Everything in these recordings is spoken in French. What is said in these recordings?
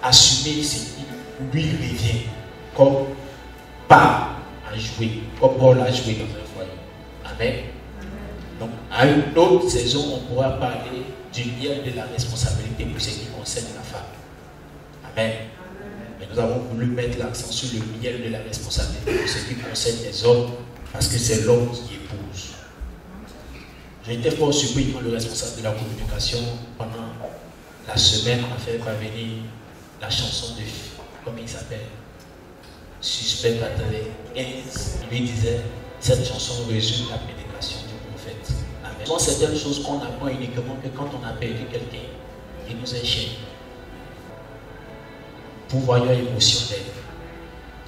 assumer ce qui lui revient, comme part à jouer, comme rôle à jouer dans un foyer. Amen. Donc, à une autre saison, on pourra parler du miel de la responsabilité pour ce qui concerne la femme. Amen. Mais nous avons voulu mettre l'accent sur le miel de la responsabilité pour ce qui concerne les hommes, parce que c'est l'homme qui épouse. J'ai été fort surpris quand le responsable de la communication, pendant la semaine, a fait parvenir la chanson de, comment il s'appelle, Suspect à télé 15. Il lui disait, cette chanson résume la prédication du prophète. Amen. Bon, c'est une chose qu'on apprend uniquement que quand on a perdu quelqu'un qui nous est cher. Pourvoyeur émotionnel.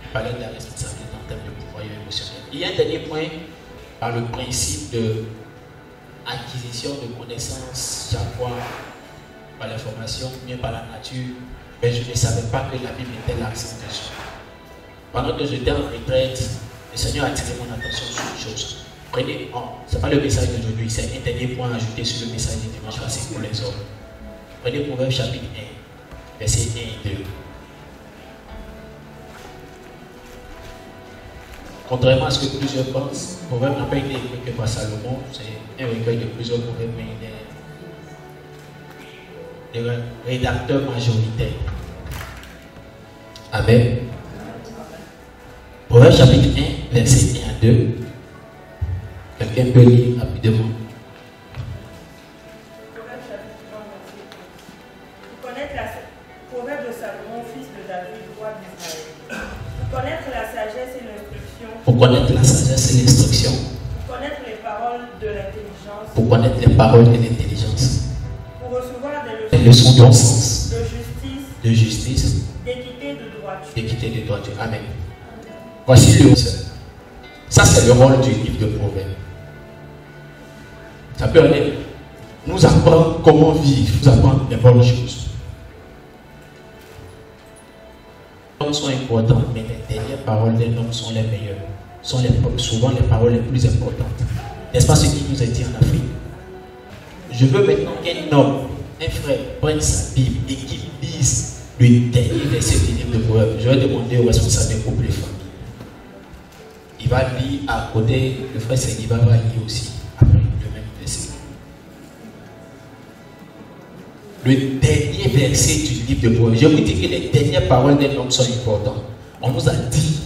Il parlait de la responsabilité en termes de pourvoyeur émotionnel. Il y a un dernier point par le principe de acquisition de connaissances, chaque fois par l'information, bien par la nature, mais je ne savais pas que la Bible était l'accent dessus. Pendant que j'étais en retraite, le Seigneur a attiré mon attention sur une chose. Prenez, ce n'est pas le message d'aujourd'hui, c'est un dernier point ajouté sur le message du dimanche passé pour les hommes. Prenez Proverbe chapitre 1, versets 1 et 2. Contrairement à ce que plusieurs pensent, le proverbe n'a pas été écrit que par Salomon, c'est un recueil de plusieurs proverbes, mais il est le rédacteur majoritaire. Amen. Proverbe chapitre 1, verset 1 à 2. Quelqu'un peut lire rapidement. Proverbe de Salomon, fils de David, roi d'Israël. Pour connaître la sagesse et l'instruction. Pour connaître la sagesse et l'instruction. Pour connaître les paroles de l'intelligence. Pour connaître les paroles de l'intelligence. Pour recevoir des leçons de bon sens. De justice. D'équité, de droiture. D'équité, de droiture. Amen. Voici le ça, c'est le rôle du livre de Proverbes. Ça peut aller nous apprendre comment vivre, nous apprendre les bonnes choses. Les hommes sont importants, mais les dernières paroles d'un homme sont les meilleures. Sont souvent les paroles les plus importantes. N'est-ce pas ce qui nous est dit en Afrique? Je veux maintenant qu'un homme, un frère, prenne sa Bible et qu'il lise le dernier verset du livre de Proverbes. Je vais demander au responsable des groupes de famille. Il va lire à côté, le frère Séguiba va lire aussi, après le même verset. Le dernier verset du livre de Proverbes. Je vous dis que les dernières paroles d'un homme sont importantes. On nous a dit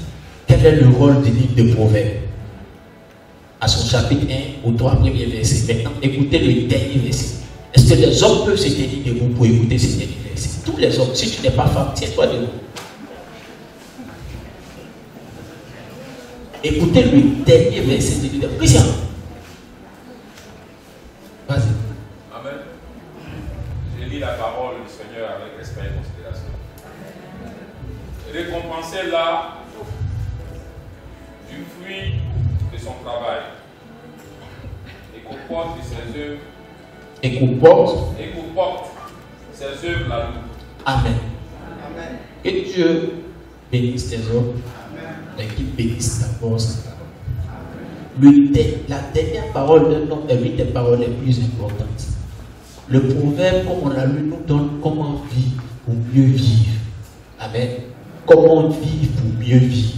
quel est le rôle du livre de Proverbes. À son chapitre 1 aux 3 premiers versets. Maintenant, écoutez le dernier verset. Est-ce que les hommes peuvent se tenir debout pour écouter ce dernier verset? Tous les hommes, si tu n'es pas femme, tiens-toi debout. Écoutez le dernier verset du livre de Proverbes. Christian. Vas-y. Amen. Je lis la parole du Seigneur avec respect et considération. Récompensez-la du fruit de son travail et qu'on porte de ses œuvres. Et qu'on porte ses œuvres la loupe. Amen. Amen. Que Dieu bénisse tes œuvres. Et qu'il bénisse d'abord sa parole. La dernière parole d'un homme est l'une des paroles les plus importantes. Le proverbe, comme on l'a lu, nous donne comment vivre pour mieux vivre. Amen. Comment vivre pour mieux vivre.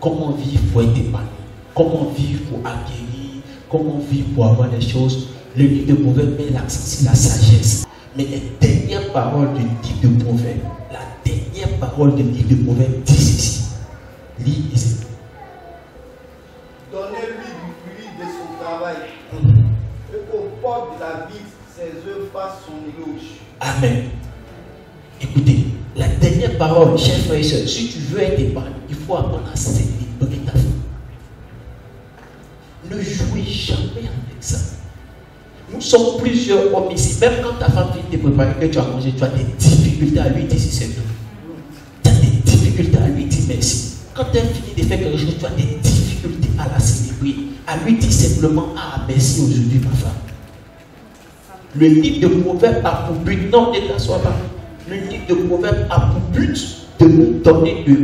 Comment vivre pour être épanoui. Comment vivre pour acquérir. Comment vivre pour avoir des choses. Le livre de Proverbes met l'accent sur la sagesse. Mais les dernières paroles du livre de Proverbes, la dernière parole du livre de Proverbes dit ceci. Lis ici. Donnez-lui du fruit de son travail. Et qu'au porte de la vie, ses œuvres fassent son éloge. Amen. Écoutez, la dernière parole, chers frères et sœurs, si tu veux être épanoui, il faut apprendre à célébrer ta femme. Ne jouez jamais avec ça. Nous sommes plusieurs hommes ici. Même quand ta femme vient te préparer que tu as mangé, tu as des difficultés à lui dire si c'est tout. Tu as des difficultés à lui dire merci. Quand elle finit de faire quelque chose, tu as des difficultés à la célébrer, à lui dire simplement ah merci aujourd'hui ma femme. Le livre de Proverbes a pour but, non, ne t'assois pas. Le livre de Proverbes a pour but de nous donner de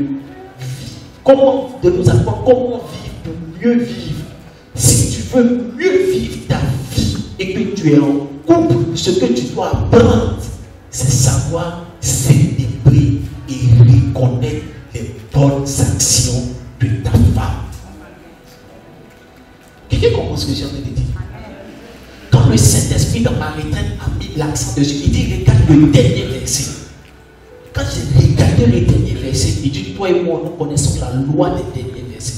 nous apprendre comment vivre pour mieux vivre. Si tu veux mieux vivre ta vie et que tu es en couple, ce que tu dois apprendre, c'est savoir célébrer célébrer et reconnaître les bonnes actions de ta femme. Quelqu'un comprend ce que je viens de dire? Quand le Saint-Esprit dans ma retraite a mis l'accent dessus, il dit regarde le dernier verset. Quand j'ai regardé le dernier verset, il dit toi et moi nous connaissons la loi des derniers versets.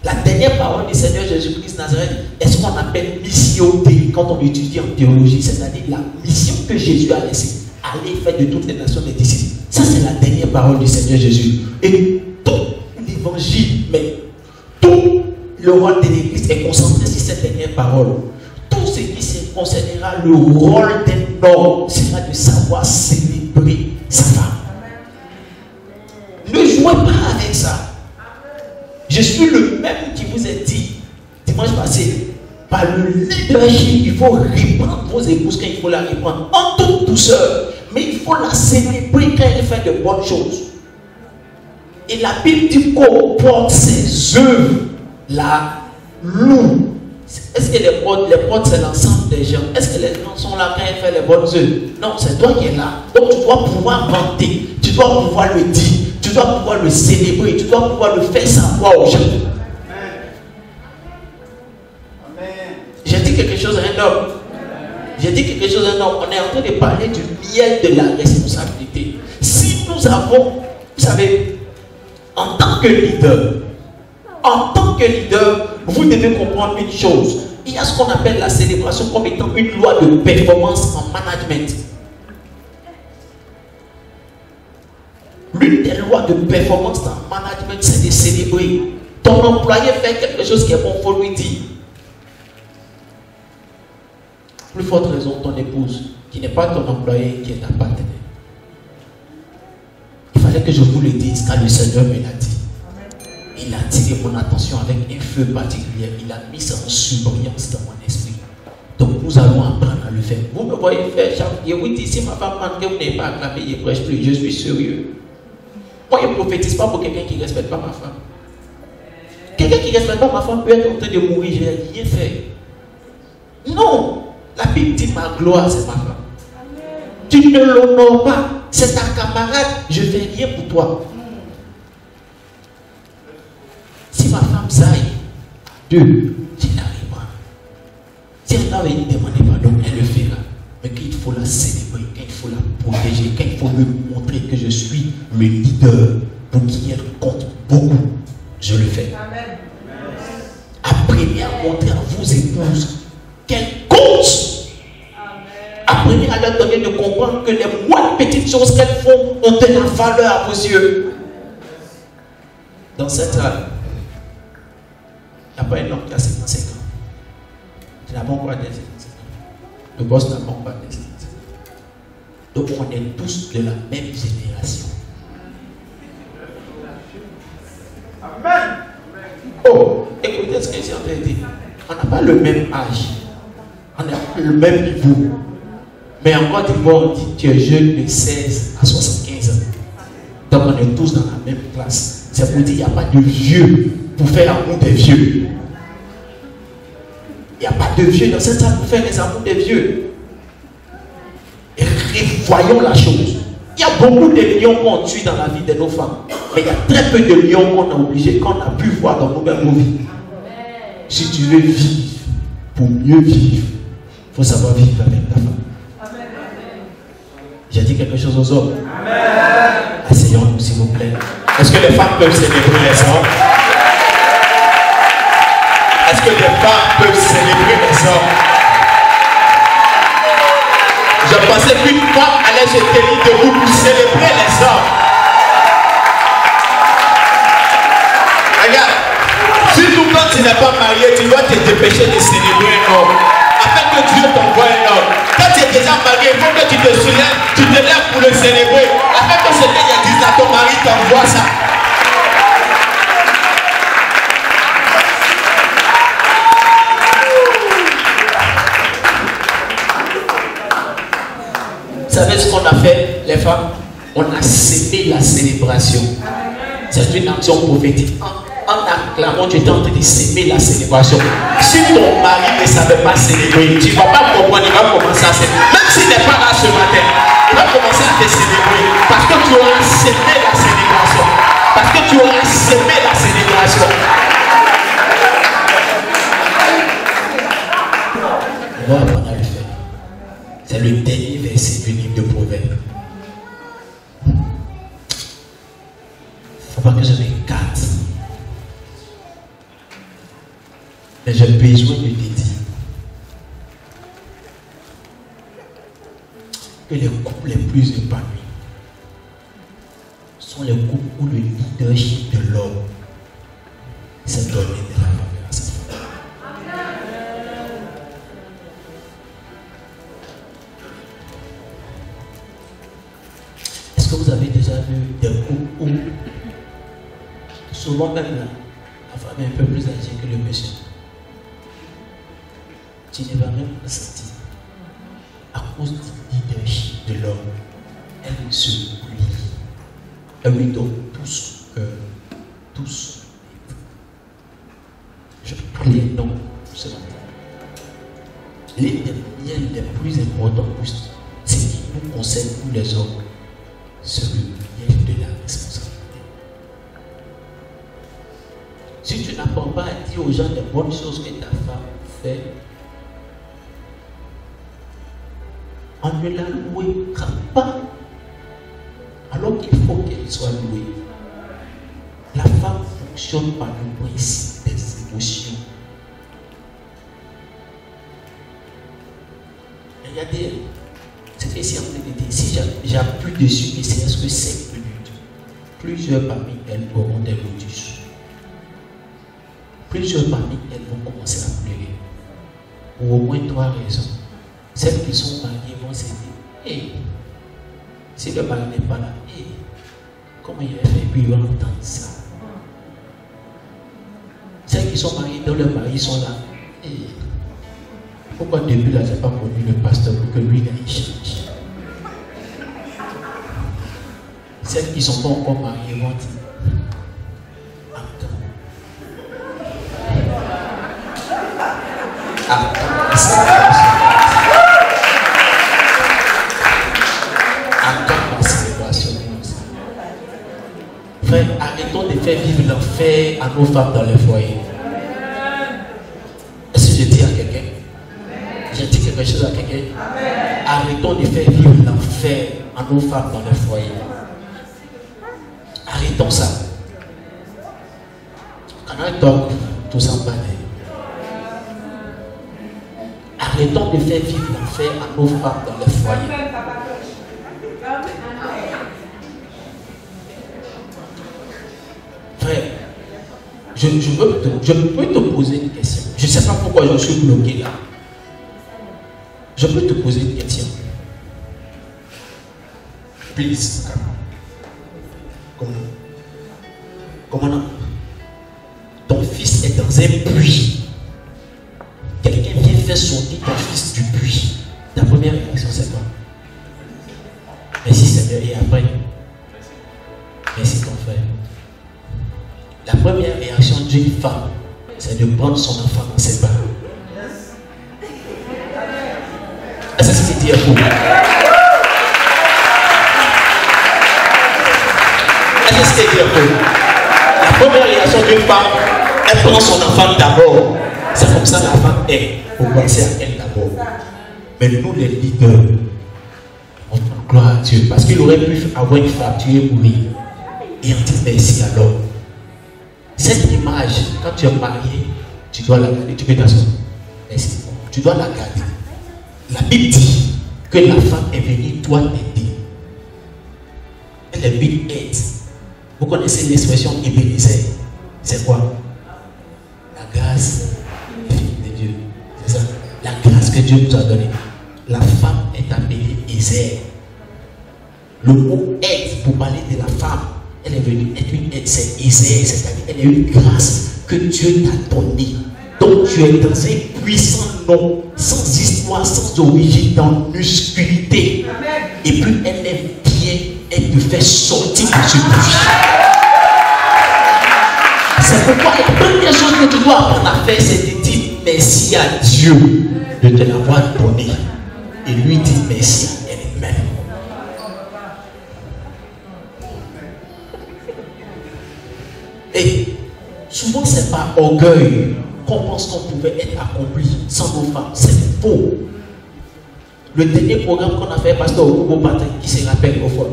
La dernière parole du Seigneur Jésus-Christ Nazareth est ce qu'on appelle mission Dei quand on étudie en théologie, c'est-à-dire la mission que Jésus a laissée. Aller faire de toutes les nations des disciples. Ça c'est la dernière parole du Seigneur Jésus. Et tout l'évangile, mais tout le rôle de l'Église est concentré sur cette dernière parole. Tout ce qui concernera le rôle d'un homme sera de savoir célébrer sa femme. Ne jouez pas avec ça. Je suis le même qui vous ai dit dimanche passé, par le leadership, il faut reprendre vos épouses quand il faut la reprendre, en toute douceur, mais il faut la célébrer quand elle fait de bonnes choses. Et la Bible dit qu'on porte ses œuvres, la loue. Est-ce que les portes c'est l'ensemble des gens? Est-ce que les gens sont là quand elle fait les bonnes œuvres? Non, c'est toi qui es là. Donc tu dois pouvoir vanter, tu dois pouvoir le dire, tu dois pouvoir le célébrer, tu dois pouvoir le faire savoir aux gens. J'ai dit quelque chose à un homme. J'ai dit quelque chose à un homme. On est en train de parler du miel de la responsabilité. Si nous avons, vous savez, en tant que leader, vous devez comprendre une chose. Il y a ce qu'on appelle la célébration comme étant une loi de performance en management. L'une des lois de performance en management, c'est de célébrer. Ton employé fait quelque chose qui est bon, il faut lui dire. Plus forte raison, ton épouse, qui n'est pas ton employé, qui est ta partenaire. Il fallait que je vous le dise quand le Seigneur me l'a dit. Il a attiré mon attention avec un feu particulier. Il a mis ça en surbrillance dans mon esprit. Donc nous allons apprendre à le faire. Vous me voyez faire chaque jour. Oui, si ma femme manque, vous n'avez pas acclamé, il ne prêche plus. Je suis sérieux. Moi, je ne prophétise pas pour quelqu'un qui ne respecte pas ma femme. Quelqu'un qui ne respecte pas ma femme peut être en train de mourir. Je n'ai rien fait. Non. La Bible dit ma gloire, c'est ma femme. Tu ne l'honores pas. C'est ta camarade. Je ne fais rien pour toi. Si ma femme saille, Dieu, je n'arrive pas. Si elle avait demandé pardon, elle le fera. Mais qu'il faut la célébrer, qu'il faut la protéger, qu'il faut lui montrer que je suis le leader pour qui elle compte beaucoup, je le fais. Amen. Apprenez à montrer à vos épouses qu'elles comptent. Apprenez à leur donner de comprendre que les moindres petites choses qu'elles font ont de la valeur à vos yeux. Dans cette salle, il n'y a pas un homme qui a 55 ans. Tu n'as pas encore des 55 ans. Le boss n'a pas encore des 55 ans. Donc on est tous de la même génération. Amen. Oh, écoutez ce que j'ai en train de dire. On n'a pas le même âge. On n'a pas le même niveau. Mais en Côte d'Ivoire, on dit que tu es jeune de 16 à 75 ans. Donc on est tous dans la même classe. C'est pour dire qu'il n'y a pas de vieux pour faire l'amour des vieux. Il n'y a pas de vieux dans cette salle pour faire les amours des vieux. Et voyons la chose. Il y a beaucoup de lions qu'on tue dans la vie de nos femmes. Mais il y a très peu de lions qu'on a obligés, qu'on a pu voir dans nos vies. Si tu veux vivre, pour mieux vivre, il faut savoir vivre avec ta femme. J'ai dit quelque chose aux hommes. Asseyons-nous s'il vous plaît. Est-ce que les femmes peuvent célébrer les hommes? Est-ce que les femmes peuvent célébrer les hommes? Je pensais qu'une femme allait se tenir debout pour célébrer les hommes. Regarde, surtout quand tu n'es pas marié, tu dois te dépêcher de célébrer un homme. Afin que Dieu t'envoie un homme. Quand tu es déjà marié, il faut que tu te soulèves, tu te lèves pour le célébrer. Afin que ce qu'il y a dit à ton mari t'envoie ça. Vous savez ce qu'on a fait, les femmes? On a sémé la célébration. C'est une action prophétique. En acclamant, tu es en train de s'aimer la célébration. Si ton mari ne savait pas célébrer, tu ne vas pas comprendre, il va commencer à célébrer. Même s'il n'est pas là ce matin, il va commencer à te célébrer. Parce que tu auras semer la célébration. Parce que tu auras semé la célébration. On va apprendre à le faire. C'est le dernier verset du livre de Proverbes. Il ne faut pas que je m'écarte. Mais j'ai besoin de te dire que les couples les plus épanouis sont les couples où le leadership de l'homme s'est donné de la faveur à sa femme. Est-ce que vous avez déjà vu des couples où, souvent même là, la femme est un peu plus âgée que le monsieur? Tu ne vas même pas sentir. À cause du leadership de l'homme, elle se plie. Elle lui donne tout son cœur, tout son être. Je prie donc ce matin. L'une des liens les plus importants, c'est qui nous concerne, nous les hommes, c'est le lien de la responsabilité. Si tu n'apprends pas à dire aux gens les bonnes choses que ta femme fait, on ne la louera pas alors qu'il faut qu'elle soit louée. La femme fonctionne par le principe des émotions. Regardez, c'est ici en réalité, si j'appuie dessus, et c'est est-ce que 5 minutes, plusieurs parmi elles auront des lotus. Plusieurs parmi elles vont commencer à pleurer. Pour au moins 3 raisons. Celles qui sont mariées vont se dire, hey, si le mari n'est pas là, hey, comment il a fait, puis il va entendre ça. Celles qui sont mariées dont leurs maris sont là, hey, pourquoi depuis là, je n'ai pas connu le pasteur pour que lui il change. Celles qui ne sont pas encore mariées vont dire, frère, arrêtons de faire vivre l'enfer à nos femmes dans les foyers. Est-ce que je dis à quelqu'un? J'ai dit quelque chose à quelqu'un? Arrêtons de faire vivre l'enfer à nos femmes dans les foyers. Arrêtons ça. Quand on talk, tout ça va. Arrêtons de faire vivre l'enfer à nos femmes dans les foyers. Frère, je peux te poser une question. Je ne sais pas pourquoi je suis bloqué là. Je peux te poser une question. Please. Comment ton fils est dans un puits. Quelqu'un vient faire sortir ton fils du puits. Ta première réaction, c'est quoi? Merci Seigneur. Et après, merci ton frère. La première réaction d'une femme, c'est de prendre son enfant dans ses bras. Est-ce que c'est dire pour vous? Est-ce que c'est dire pour vous? La première réaction d'une femme, elle prend son enfant d'abord. C'est comme ça la femme est. Pour penser à elle d'abord. Mais nous, les leaders, on dit gloire à Dieu. Parce qu'il aurait pu avoir une fracture pour lui. Et on dit merci à l'homme. Cette image, quand tu es marié, tu dois la garder. Tu peux t'asseoir. Merci. Tu dois la garder. La Bible dit que la femme est venue toi aider. Elle est venue aide. Vous connaissez l'expression Ebenezer. C'est quoi? La grâce de Dieu. C'est ça. La grâce que Dieu nous a donnée. La femme est appelée Ezer. Le mot aide pour parler de la femme. Elle est venue être une aide, c'est Ezer, c'est-à-dire elle est une grâce que Dieu t'a donnée. Donc tu es dans un puissant nom, sans histoire, sans origine, dans l'obscurité. Et puis elle aime bien, elle te fait sortir de ce puits. C'est pourquoi la première chose que tu dois apprendre à faire, c'est de dire merci à Dieu de te l'avoir donné. Et lui dire merci à elle-même. Souvent, c'est par orgueil qu'on pense qu'on pouvait être accompli sans nos femmes. C'est faux. Le dernier programme qu'on a fait, pasteur Hugo Patin, qui se rappelle au fois,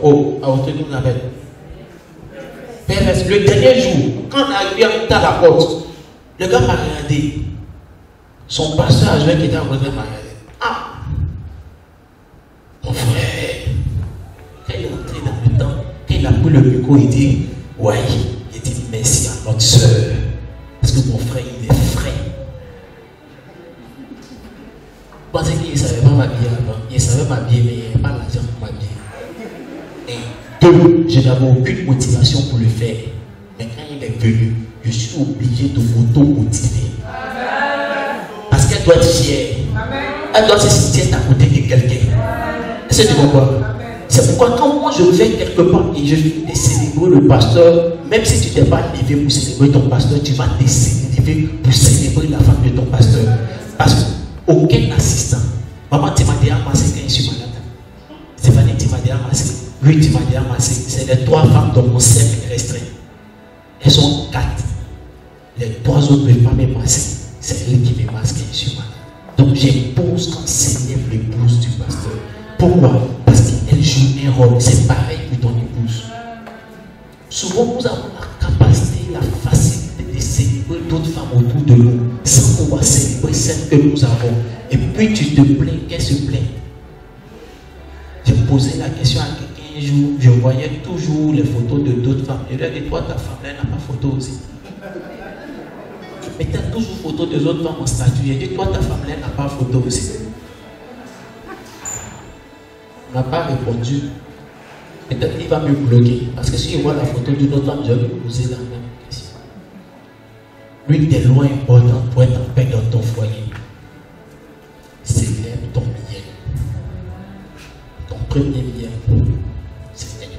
à votre nous appelle. Le dernier jour, quand on est arrivé à la porte, le gars m'a regardé. Son pasteur adjoint qui était à côté m'a regardé. Ah! Mon frère, quand il est entré dans le temps, quand il a pris le micro, il dit, ouais, il dit merci à notre soeur. Parce que mon frère, il est frais. Je pensais qu'il ne savait pas m'habiller avant. Il savait m'habiller, mais il n'avait pas l'argent pour m'habiller. Et deux, je n'avais aucune motivation pour le faire. Mais quand il est venu, je suis obligé de m'auto-motiver. Parce qu'elle doit être fière. Elle doit se sentir à côté de quelqu'un. Est-ce que tu comprends? C'est pourquoi quand moi je vais quelque part et je vais célébrer le pasteur, même si tu n'es pas levé pour célébrer ton pasteur, tu vas te lever pour célébrer la femme de ton pasteur. Parce qu'aucun assistant, maman tu m'as déjà amassé quand je suis malade. Stéphanie tu m'as déjà amassé. Lui tu m'as déjà amassé. C'est les 3 femmes dans mon cercle restreint. Elles sont 4. Les 3 autres ne peuvent pas m'émasser. C'est elle qui m'émasse quand je suis malade. Donc j'épouse quand célèbre l'épouse du pasteur. Pourquoi? Parce qu'elle joue un rôle. C'est pareil pour ton épouse. Souvent, nous avons la capacité, la facilité de célébrer d'autres femmes autour de nous sans pouvoir célébrer celles que nous avons. Et puis tu te plains qu'elle se plaint. J'ai posé la question à quelqu'un un jour. Je voyais toujours les photos de d'autres femmes. Je lui ai dit, toi, ta femme, elle n'a pas photo aussi. Tu mettais toujours photo des autres femmes en statut. J'ai dit, toi, ta femme, elle n'a pas photo aussi. Il n'a pas répondu. Peut-être qu'il va me bloquer. Parce que si je vois la photo d'une autre femme, je vais lui poser la même question. L'une des lois importantes pour être en paix dans ton foyer, célèbre ton miel. Ton premier miel, c'est elle.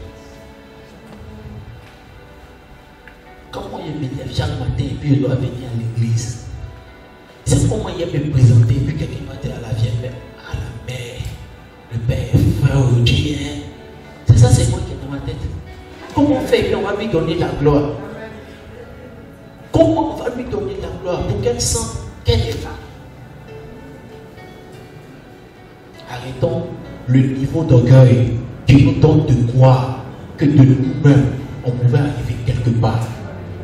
Quand moi je me lève chaque matin et puis je dois venir à l'église, c'est pour moi je vais me présenter et puis quelqu'un va dire à la vieille mère, à la mère. Le Père, frère Dieu, c'est ça, c'est moi qui est dans ma tête. Comment on fait? On va lui donner la gloire. Comment on va lui donner la gloire pour qu'elle sente qu'elle est là? Arrêtons le niveau d'orgueil qui nous donne de croire que de nous-mêmes, on pouvait arriver quelque part.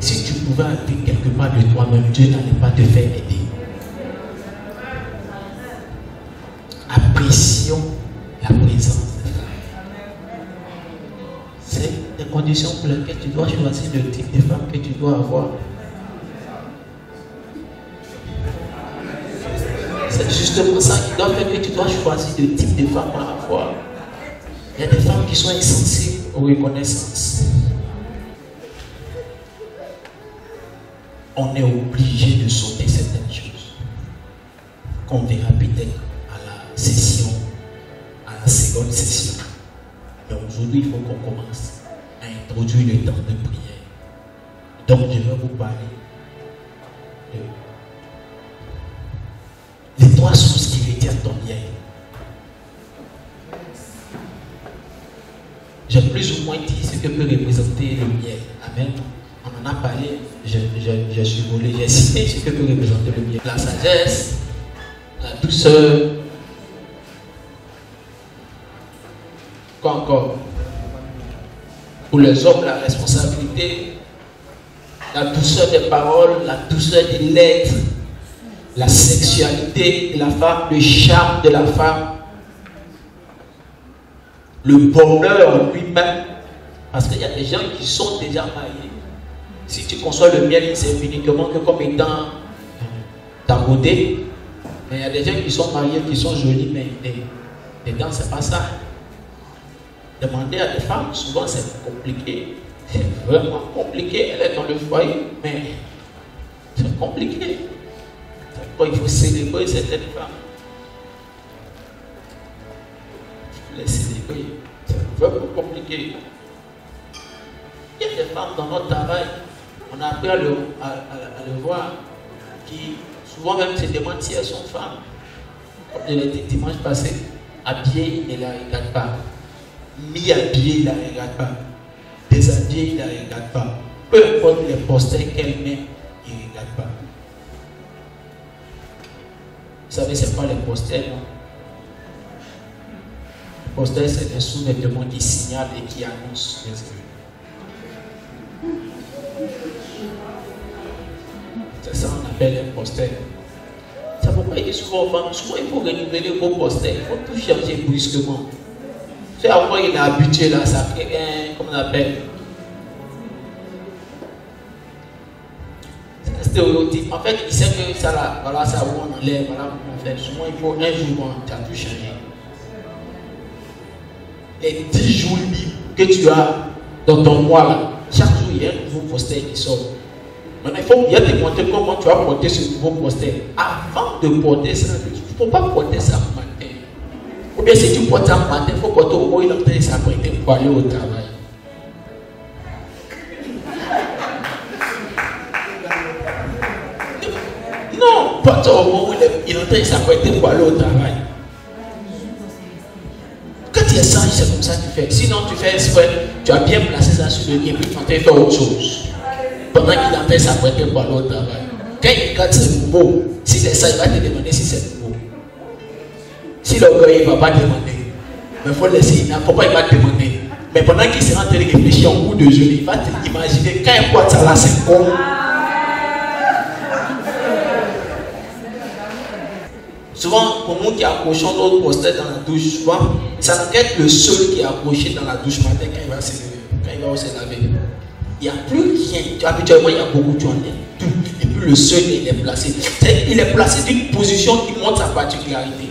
Si tu pouvais arriver quelque part de toi-même, Dieu n'allait pas te faire aider. Apprécions la présence de femmes. C'est des conditions pour lesquelles tu dois choisir le type de femme que tu dois avoir. C'est justement ça qui doit faire que tu dois choisir le type de femme à avoir. Il y a des femmes qui sont insensibles aux reconnaissances. On est obligé de sauter certaines choses. Qu'on verra peut-être à la session, à la seconde session. Mais aujourd'hui, il faut qu'on commence à introduire le temps de prière. Donc, je vais vous parler de les 3 sources qui retiennent ton bien. J'ai plus ou moins dit ce que peut représenter le bien. Amen. On en a parlé, je suis volé, j'ai cité ce que peut représenter le bien. La sagesse, la douceur. Quoi encore? Pour les hommes, la responsabilité, la douceur des paroles, la douceur des lettres, la sexualité de la femme, le charme de la femme, le bonheur lui-même. Parce qu'il y a des gens qui sont déjà mariés. Si tu conçois le miel, c'est uniquement que comme étant ta beauté. Mais il y a des gens qui sont mariés, qui sont jolis, mais dedans, c'est pas ça. Demander à des femmes, souvent c'est compliqué. C'est vraiment compliqué. Elle est dans le foyer, mais c'est compliqué. C'est pourquoi il faut célébrer certaines femmes. Il faut les célébrer. C'est vraiment compliqué. Il y a des femmes dans notre travail, on a appris à le voir, qui souvent même se demandent si elles sont femmes. Comme je l'ai dit dimanche passé, habillées, ils ne la regardent pas. Mi-habillée, ils ne la regardent pas. Déshabillée, ils ne la regardent pas. Peu importe les posters qu'elle met, regarde pas. Vous savez, c'est pas les posters, non? Les posters, c'est des sous-vêtements qui signalent et qui annoncent les esprits. C'est ça qu'on appelle un poster. C'est pourquoi il dit souvent, il faut renouveler vos posters, il faut tout changer brusquement. C'est à quoi il est habitué là, ça fait un, comment on appelle, c'est un stéréotype. En fait, il sait que ça là, voilà, ça où on enlève, voilà comment on fait. Souvent, il faut un jour, tu as tout changé. Les 10 jours libres que tu as dans ton mois là, chaque jour, il y a un nouveau poster qui sort. Maintenant, il faut bien te montrer comment tu vas porter ce nouveau poster. Avant de porter ça, il ne faut pas porter ça matin. Ou bien si tu portes ça matin, il faut porter au moins il est en train de s'apprêter pour aller au travail. Non, porte au moment où il est en train de s'apprêter pour aller au travail. Quand tu es sage, c'est comme ça que tu fais. Sinon, tu fais exprès, tu as bien placé ça sur le lit et puis tu es en train de faire autre chose. Pendant qu'il est en train de s'apprêter pour aller au travail. Quand il regarde c'est nouveau, si c'est ça, il va te demander si c'est nouveau. Si l'orgueil ne va pas demander, mais il faut laisser, il ne faut pas, il va te demander. Mais pendant qu'il sera en train de réfléchir en bout de journée, il va t'imaginer quand il porte ça là, c'est bon. Souvent, pour nous qui accrochons notre poster dans la douche, souvent, ça n'a qu'à être le seul qui est accroché dans la douche matin quand il va se laver. Il n'y a plus rien. Habituellement, il y a beaucoup de choses. Tout. Et puis le seul, il est placé. Il est placé d'une position qui montre sa particularité.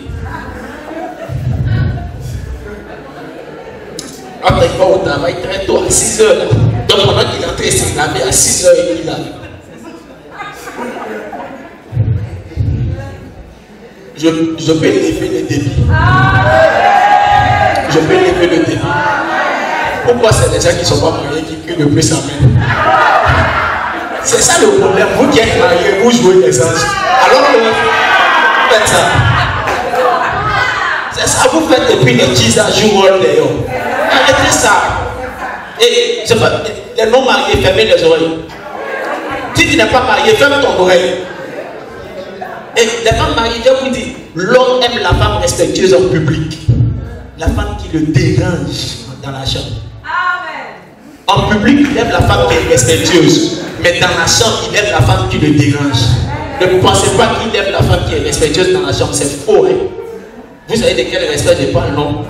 Après, il va au travail très tôt, à 6 heures. Là. Donc, pendant qu'il est en train de se laver, à 6 heures, il est là. Je peux élever le débit. Je peux élever le débit. Pourquoi c'est les gens qui ne sont pas mariés qui crient le plus amen? C'est ça le problème. Vous qui êtes mariés, vous jouez les anges. Alors que vous faites ça. C'est ça, vous faites depuis les 10 ans, jour d'ailleurs. Arrêtez ça. Et pas, les non mariés, fermez les oreilles. Si tu n'es pas marié, ferme ton oreille. Et les femmes mariées, je vous dis, l'homme aime la femme respectueuse en public. La femme qui le dérange dans la chambre. En public, il aime la femme qui est respectueuse. Mais dans la chambre, il aime la femme qui le dérange. Ne pensez pas qu'il aime la femme qui est respectueuse dans la chambre. C'est faux. Hein? Vous savez de quel respect je parle, non?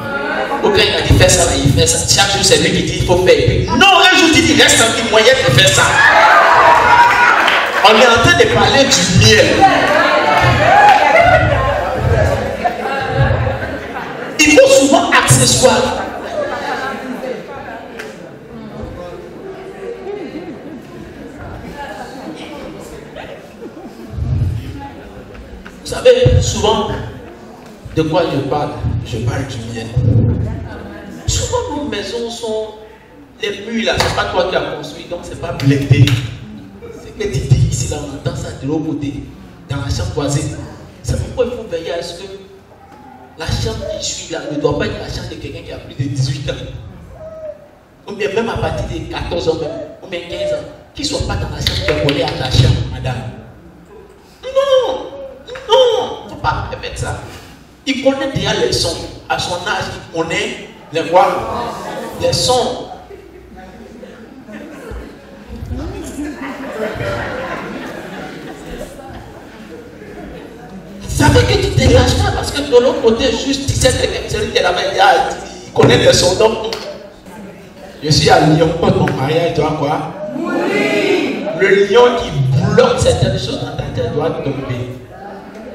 Aucun il a dit faire ça, là, il fait ça. Chaque jour, c'est lui qui dit il faut faire. Non, un jour, il dit reste un petit moyen de faire ça. On est en train de parler du miel. Il faut souvent accessoire. Vous savez, souvent, de quoi je parle? Je parle du miel. Souvent, nos maisons sont... Les murs là, c'est pas toi qui as construit, donc c'est pas blindé. C'est que tu dis ici, là, on entend ça de l'autre côté, dans la chambre voisine. C'est pourquoi il faut veiller à ce que la chambre qui suit là ne doit pas être la chambre de quelqu'un qui a plus de 18 ans. Ou bien même à partir de 14 ans, même, ou bien 15 ans. Qu'il ne soit pas dans la chambre qui est collée à ta chambre, madame. Non, non, il ne faut pas répéter ça. Il connaît déjà les sons. À son âge, il connaît les voix, les sons. Ça fait que tu ne te lâches pas parce que de l'autre côté, juste, tu sais que celui qui est là-bas, il connaît les sons. Donc, je suis à Lyon, mon mariage doit quoi? Oui. Le lion qui bloque certaines choses dans ta tête doit tomber.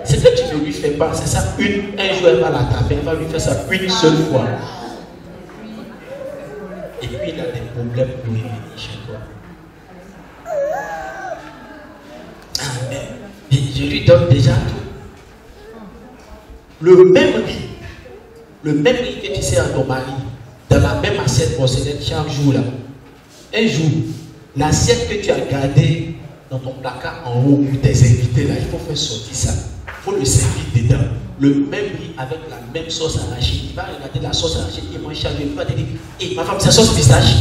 Ce que tu ne lui fais pas, c'est ça. Un jour, elle va l'attraper, elle va lui faire ça une seule fois. Et puis, il a des problèmes pour revenir chez toi. Amen. Et je lui donne déjà tout. Le même riz que tu sers à ton mari, dans la même assiette porcelaine chaque jour là. Un jour, l'assiette que tu as gardée dans ton placard en haut pour tes invités là, il faut faire sortir ça. Il faut le servir dedans. Le même riz avec la même sauce arachide. Il va regarder la sauce arachide, il mange chaque jour. Il va te dire, hé, ma femme, c'est sauce pistache.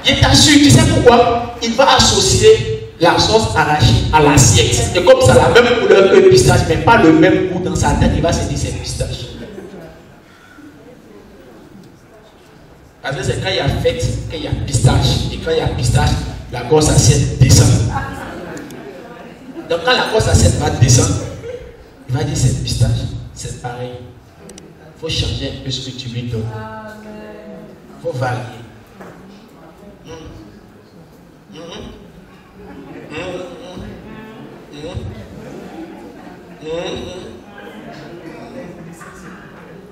Il t'assure, tu sais pourquoi? Il va associer la sauce arachide à l'assiette. Et comme ça a la même couleur que le pistache, mais pas le même goût dans sa tête, il va se dire c'est pistache. Parce que c'est quand il y a fête, qu'il y a pistache. Et quand il y a pistache, la grosse assiette descend. Donc quand la grosse assiette va descendre, il va dire c'est pistache. C'est pareil. Il faut changer un peu ce que tu lui donnes. Il faut varier.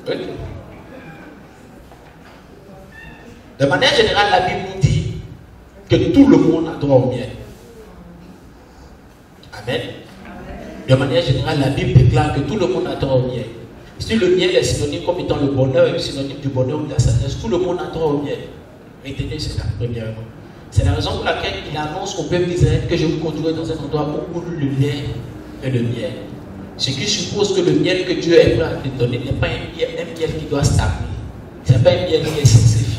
Okay. De manière générale, la Bible nous dit que tout le monde a droit au miel. Amen. De manière générale, la Bible déclare que tout le monde a droit au miel. Si le miel est synonyme comme étant le bonheur, est synonyme du bonheur ou de la sagesse, tout le monde a droit au miel. Retenez cela, premièrement. C'est la raison pour laquelle il annonce au peuple d'Israël que je vous conduirai dans un endroit où coule le lait et le miel. Ce qui suppose que le miel que Dieu est prêt à te donner n'est pas un miel qui doit stagner. Ce n'est pas un miel qui est censé finir.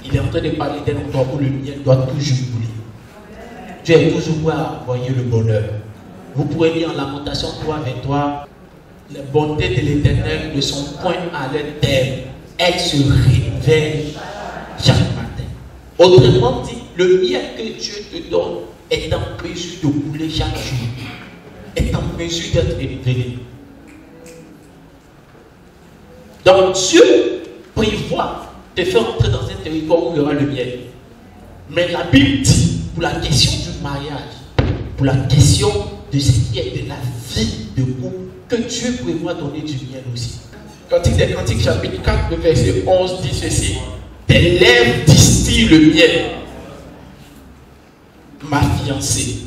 Il est en train de parler d'un endroit où le miel doit toujours couler. Dieu est toujours prêt à envoyer le bonheur. Vous pourrez lire en Lamentation 3:23, les bontés de l'Éternel ne sont point à leur terme. Elles se révèlent chaque matin. Autrement dit, le miel que Dieu te donne est en mesure de couler chaque jour. Est en mesure d'être révélé. Donc Dieu prévoit de faire entrer dans un territoire où il y aura le miel. Mais la Bible dit, pour la question du mariage, pour la question de ce qui est de la vie de couple, que Dieu prévoit donner du miel aussi. Cantique des Cantiques, chapitre 4, verset 11 dit ceci: tes lèvres distillent le miel, ma fiancée.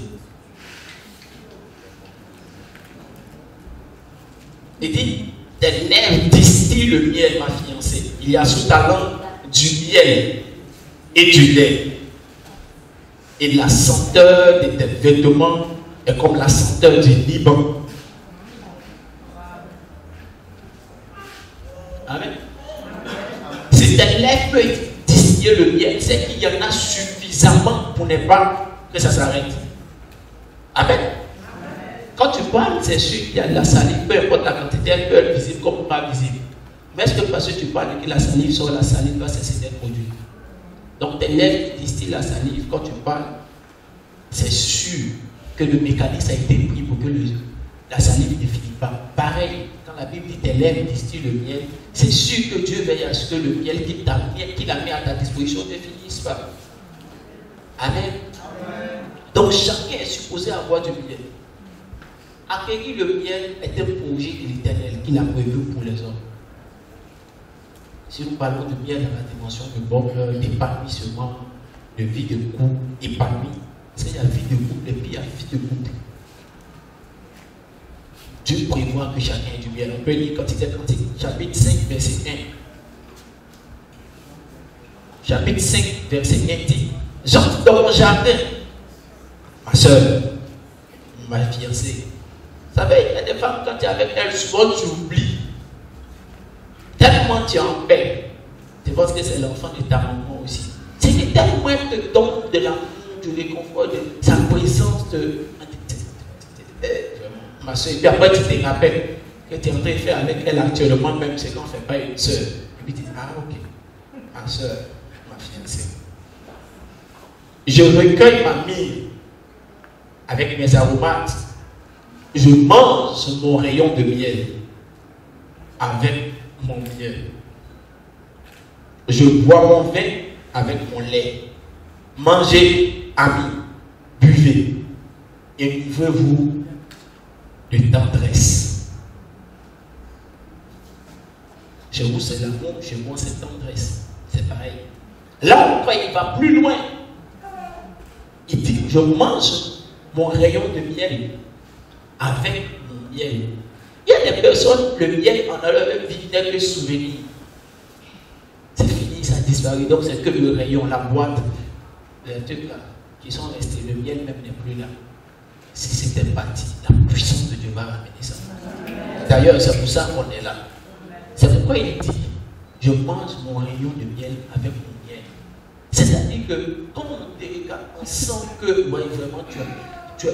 Il dit, tes lèvres distillent le miel, ma fiancée. Il y a sous ta langue du miel et du lait. Et la senteur de tes vêtements est comme la senteur du Liban. Amen. Si tes lèvres peuvent distiller le miel, c'est qu'il y en a suffisamment pour ne pas que ça s'arrête. Amen. Quand tu parles, c'est sûr qu'il y a de la salive, peu importe la quantité, elle peut être visible comme pas visible. Mais est-ce que parce que tu parles que la salive sort, la salive va cesser d'être produite? Donc tes lèvres qui distillent la salive, quand tu parles, c'est sûr que le mécanisme a été pris pour que la salive ne finisse pas. Pareil, quand la Bible dit tes lèvres distillent le miel, c'est sûr que Dieu veille à ce que le miel qu'il a mis à ta disposition ne finisse pas. Amen. Donc chacun est supposé avoir du miel. Accueillir le miel est un projet de l'Éternel qu'il a prévu pour les hommes. Si nous parlons de miel dans la dimension de bonheur, d'épanouissement, de vie de couple épanouie, parce qu'il y a vie de couple et puis il y a vie de couple. Dieu prévoit que chacun ait du miel. On peut lire Cantique, chapitre 5, verset 1. Chapitre 5, verset 1 dit: j'entre dans mon jardin, ma soeur, ma fiancée. Vous savez, il y a des femmes, quand tu es avec elles, souvent tu oublies. Tellement tu es en paix. Tu penses que c'est l'enfant de ta maman aussi. C'est que tellement elle te donne de l'amour, du réconfort, de sa présence, ma soeur. Et puis après, tu te rappelles que tu es en train de faire avec elle actuellement, même ce qu'on ne fait pas une soeur. Et puis tu dis, ah ok, ma soeur, ma fiancée. Je recueille ma mie avec mes aromates. Je mange mon rayon de miel avec mon miel. Je bois mon vin avec mon lait. Mangez, amis, buvez. Éprouvez-vous de tendresse. Chez vous, c'est l'amour, chez moi, c'est tendresse. C'est pareil. Là encore, il va plus loin. Il dit, je mange mon rayon de miel avec mon miel. Il y a des personnes, le miel en a leur vie n'est que souvenir. C'est fini, ça a disparu. Donc c'est que le rayon, la boîte, les trucs là, qui sont restés. Le miel même n'est plus là. Si c'était parti, la puissance de Dieu va ramener ça. D'ailleurs, c'est pour ça qu'on est là. C'est pourquoi il dit, je mange mon rayon de miel avec mon miel. C'est-à-dire C'est-à-dire que quand on te regarde, on sent que ouais, vraiment tu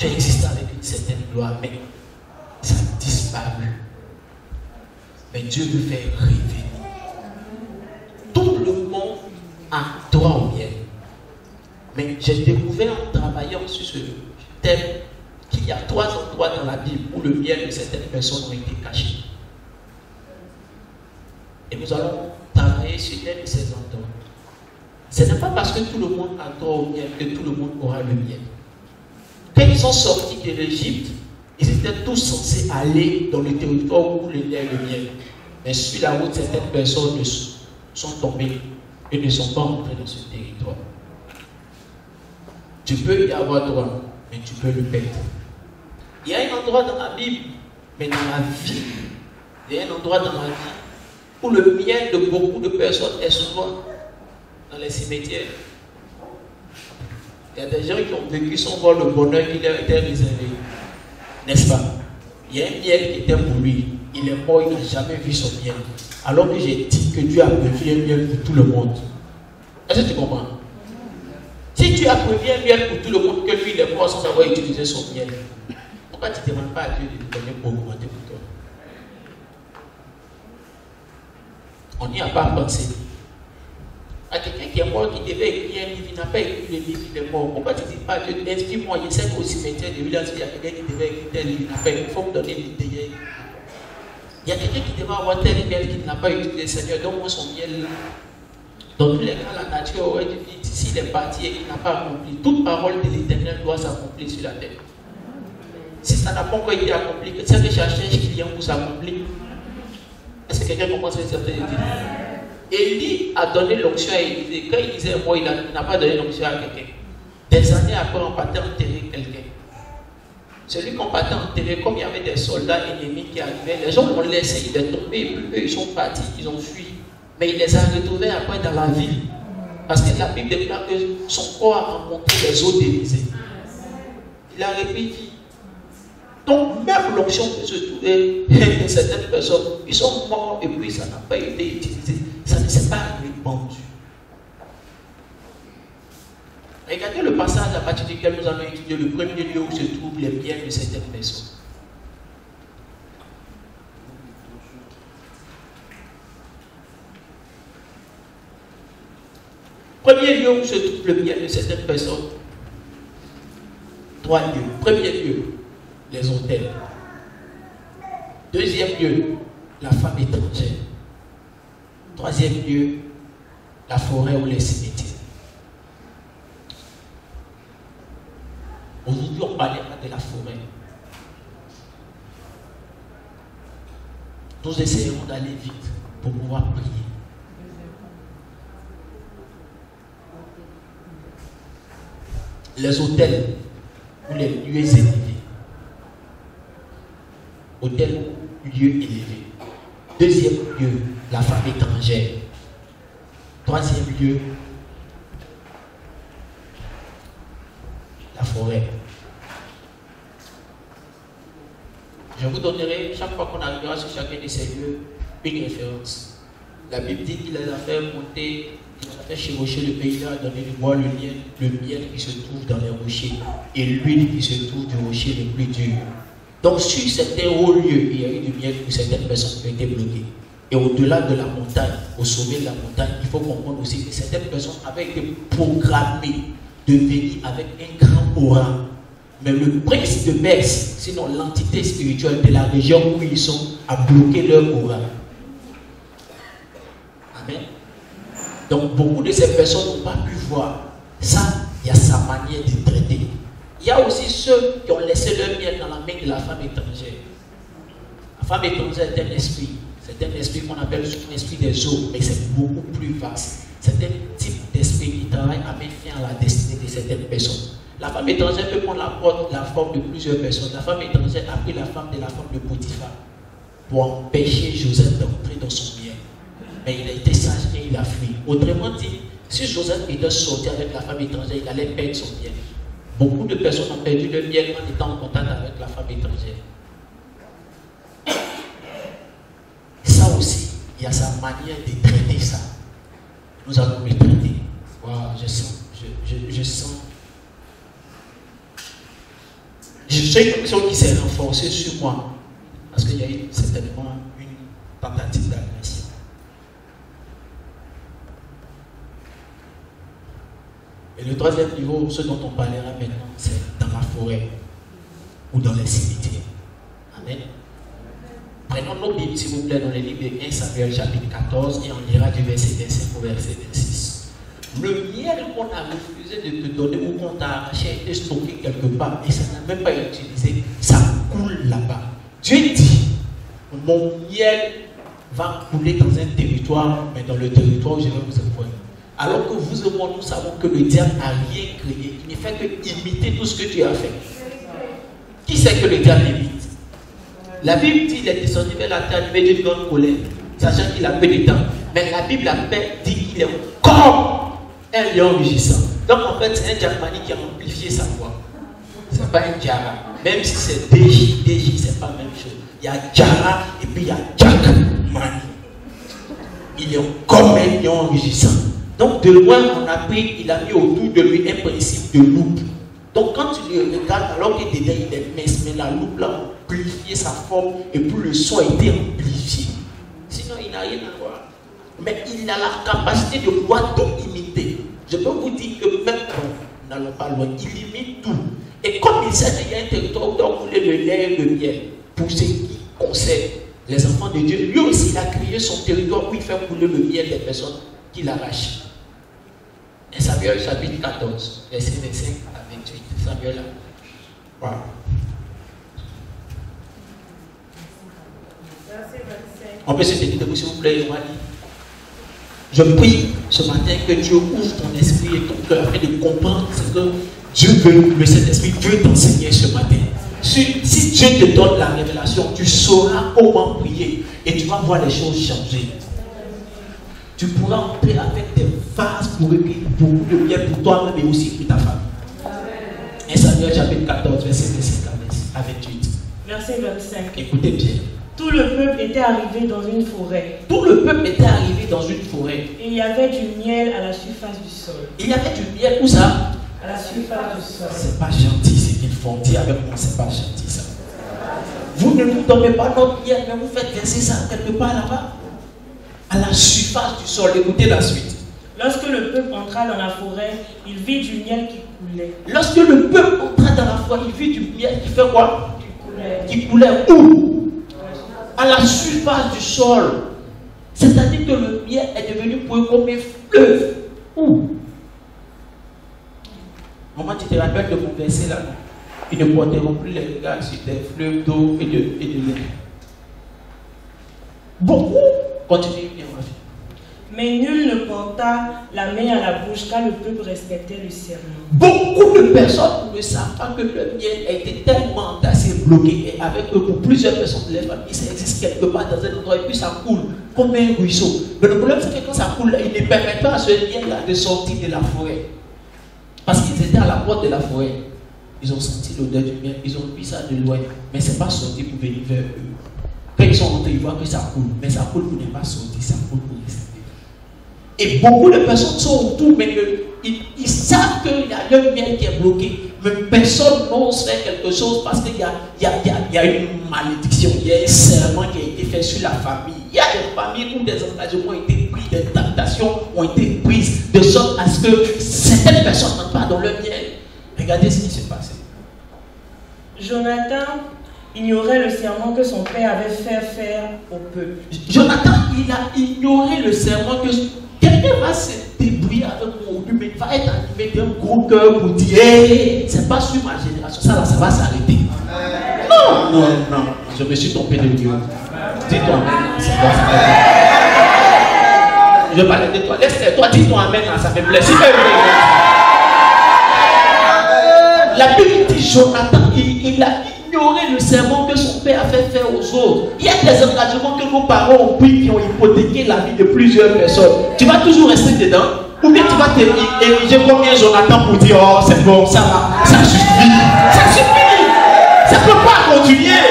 existes avec une certaine gloire, mais ça a disparu. Mais Dieu veut faire revenir. Tout le monde a droit au miel. Mais j'ai découvert en travaillant sur ce thème qu'il y a 3 endroits dans la Bible où le miel de certaines personnes ont été cachés. Et nous allons travailler sur l'un de ces endroits. Ce n'est pas parce que tout le monde a droit au miel que tout le monde aura le miel. Quand ils sont sortis de l'Égypte, ils étaient tous censés aller dans le territoire où il y a le miel. Mais sur la route, certaines personnes sont tombées et ne sont pas entrées dans ce territoire. Tu peux y avoir droit, mais tu peux le perdre. Il y a un endroit dans la Bible, mais dans la vie, il y a un endroit dans la vie où le miel de beaucoup de personnes est souvent dans les cimetières. Il y a des gens qui ont vécu sans voir le bonheur qui leur était réservé. N'est-ce pas? Il y a un miel qui était pour lui. Il est mort, il n'a jamais vu son miel. Alors que j'ai dit que Dieu a prévu un miel pour tout le monde. Est-ce que tu comprends? Si tu as prévu un miel pour tout le monde, que lui il est mort sans avoir utilisé son miel, pourquoi tu ne demandes pas à Dieu de te donner pour augmenter pour toi? On n'y a pas pensé. À quelqu'un qui est mort, qui devait écrire un livre, il n'a pas écrit le livre, il est mort. Pourquoi tu ne dis pas à Dieu, inscris-moi, il sait qu'au cimetière de village, il y a quelqu'un qui devait écrire tel livre, il n'a pas écrit, il faut me donner l'idée. Il y a quelqu'un qui devait avoir tel miel qui n'a pas utilisé. Seigneur, donne-moi son miel là. Dans tous les cas, la nature aurait dû dire, s'il est parti et qu'il n'a pas accompli, toute parole de l'Éternel doit s'accomplir sur la terre. Si ça n'a pas encore été accompli, que c'est que cherche un client pour s'accomplir. Est-ce que quelqu'un commence à dire? Élie a donné l'onction à Élisée. Quand il disait moi, il n'a pas donné l'onction à quelqu'un. Des années après, on partait enterrer quelqu'un. Celui qu'on partait enterrer, comme il y avait des soldats ennemis qui arrivaient, les gens l'ont laissé, il est tombé, eux ils sont partis, ils ont fui. Mais il les a retrouvés après dans la ville. Parce que la Bible déclare que son corps a rencontré les eaux d'Élisée. Il a repris. Donc, même l'onction peut se trouver de certaines personnes, ils sont morts et puis ça n'a pas été utilisé. Ça ne s'est pas répandu. Regardez le passage à partir duquel nous allons étudier le premier lieu où se trouvent les biens de certaines personnes. Premier lieu où se trouve le bien de certaines personnes. 3 lieux. Premier lieu, les hôtels. Deuxième lieu, la femme étrangère. Troisième lieu, la forêt ou les cimetières. Aujourd'hui, on parlera de la forêt. Nous essayerons d'aller vite pour pouvoir prier. Les hôtels ou les lieux élevés. Hôtel ou lieu élevé. Deuxième lieu, la femme étrangère. Troisième lieu, la forêt. Je vous donnerai, chaque fois qu'on arrivera sur chacun de ces lieux, une référence. La Bible dit qu'il les a fait monter, il les a fait chevaucher le pays, il a donné du bois, le miel qui se trouve dans les rochers et l'huile qui se trouve du rocher le plus dur. Donc sur certains hauts lieux, il y a eu du miel où certaines personnes ont été bloquées. Et au-delà de la montagne, au sommet de la montagne, il faut comprendre aussi que certaines personnes avaient été programmées de venir avec un grand aura. Mais le prince de Perse, sinon l'entité spirituelle de la région où ils sont, a bloqué leur aura. Amen. Donc beaucoup de ces personnes n'ont pas pu voir. Ça, il y a sa manière de traiter. Il y a aussi ceux qui ont laissé leur miel dans la main de la femme étrangère. La femme étrangère est un esprit. C'est un esprit qu'on appelle un esprit des eaux, mais c'est beaucoup plus vaste. C'est un type d'esprit qui travaille à mettre fin à la destinée de certaines personnes. La femme étrangère peut prendre la forme de plusieurs personnes. La femme étrangère a pris la femme de Potiphar pour empêcher Joseph d'entrer dans son miel. Mais il a été sage et il a fui. Autrement dit, si Joseph était sorti avec la femme étrangère, il allait perdre son miel. Beaucoup de personnes ont perdu le miel en étant en contact avec la femme étrangère. Ça aussi, il y a sa manière de traiter ça. Nous allons le traiter. je sens. Je sens. Je sais une chose qui s'est renforcée sur moi. Parce qu'il y a eu certainement une tentative d'agression. Et le troisième niveau, ce dont on parlera maintenant, c'est dans la forêt ou dans les cimetières. Amen. Prenons nos Bibles, s'il vous plaît, dans les livres de 1 Samuel chapitre 14 et on lira du verset 25 au verset 26. Le miel qu'on a refusé de te donner ou qu'on t'a arraché a été stocké quelque part et ça n'a même pas été utilisé, ça coule là-bas. Dieu dit, mon miel va couler dans un territoire, mais dans le territoire où je vais vous envoyer. Alors que vous et moi, nous savons que le diable n'a rien créé. Il ne fait que imiter tout ce que tu as fait. Qui sait que le diable imite? La Bible dit qu'il est descendu vers la terre animé d'une grande colère, sachant qu'il a peu de temps. Mais la Bible dit qu'il est comme un lion rugissant. Donc en fait, c'est un Jackmani qui a amplifié sa voix. Ce n'est pas un Jara. Même si c'est DJ, c'est pas la même chose. Il y a Jara et puis il y a Jackmani. Il est comme un lion rugissant. Donc de loin, on a pris, il a mis autour de lui un principe de loupe. Donc quand tu le regardes, alors que dedans il est mince, mais la loupe là a amplifié sa forme et puis le son a été amplifié. Sinon il n'a rien à voir. Mais il a la capacité de pouvoir tout imiter. Je peux vous dire que même quand n'allons pas loin, il imite tout. Et comme il sait qu'il y a un territoire où doit couler le lait et le miel, pour ceux qui concernent les enfants de Dieu, lui aussi il a créé son territoire où il fait couler le miel des personnes qu'il arrache. Et Samuel chapitre 14, verset 25 à 28. Samuel là. Voilà. On peut se tenir debout s'il vous plaît, Yohani. Je prie ce matin que Dieu ouvre ton esprit et ton cœur afin de comprendre ce que Dieu veut, le Saint-Esprit veut t'enseigner ce matin. Si Dieu te donne la révélation, tu sauras comment prier et tu vas voir les choses changer. Tu pourras entrer avec des vases pour de miel pour toi-même et aussi pour ta famille. 1 Samuel chapitre 14, verset 25 à 28. Verset 25. Écoutez bien. Tout le peuple était arrivé dans une forêt. Tout le peuple était arrivé dans une forêt. Et il y avait du miel à la surface du sol. Il y avait du miel, où ça? À la surface du sol. C'est pas gentil ce qu'ils font. Dis avec moi, c'est pas gentil ça. Vous ne nous donnez pas notre miel, mais vous faites verser ça quelque part là-bas. À la surface du sol. Écoutez la suite. Lorsque le peuple entra dans la forêt, il vit du miel qui coulait. Lorsque le peuple entra dans la forêt, il vit du miel qui fait quoi? Qui coulait. Qui coulait où? À la surface du sol. C'est-à-dire que le miel est devenu pour eux comme un fleuve. Où? Maman, tu te rappelles de mon verset là? Ils ne porteront plus les regards sur des fleuves d'eau et de lait. Beaucoup. Continue bien, ma fille. Mais nul ne porta la main à la bouche car le peuple respectait le serment. Beaucoup de personnes ne savent pas que le miel a été tellement entassé, bloqué, et avec eux, pour plusieurs personnes de la famille, ça existe quelque part dans un endroit et puis ça coule comme un ruisseau. Mais le problème, c'est que quand ça coule, il ne permet pas à ce miel-là de sortir de la forêt. Parce qu'ils étaient à la porte de la forêt. Ils ont senti l'odeur du miel, ils ont vu ça de loin, mais ce n'est pas sorti pour venir vers eux. Quand ils sont rentrés, ils voient que ça coule, mais ça coule pour ne pas sortir, ça coule pour rester. Et beaucoup de personnes sont autour, mais ils savent qu'il y a le miel qui est bloqué, mais personne n'ose faire quelque chose parce qu'il y a une malédiction, il y a un serment qui a été fait sur la famille. Il y a des familles où des engagements ont été pris, des tentations ont été prises, de sorte à ce que certaines personnes n'entrent pas dans le miel. Regardez ce qui s'est passé. Jonathan ignorait le serment que son père avait fait faire au peuple. Jonathan, il a ignoré le serment que quelqu'un va se débrouiller avec moi aujourd'hui, mais il va être animé d'un gros cœur pour dire hey, c'est pas sur ma génération, ça là, ça va s'arrêter. Non, non, non, je me suis trompé de Dieu. Dis-toi amen, ça va s'arrêter. Je parlais de toi, laisse-toi, dis-toi amen, ça me plaît. La Bible dit Jonathan, il a ignoré le serment que son père a fait faire aux autres. Il y a des engagements que nos parents ont pris qui ont hypothéqué la vie de plusieurs personnes. Tu vas toujours rester dedans ou bien tu vas t'ériger comme un Jonathan pour dire oh c'est bon, ça va, ça suffit. Ça suffit. Ça ne peut pas continuer.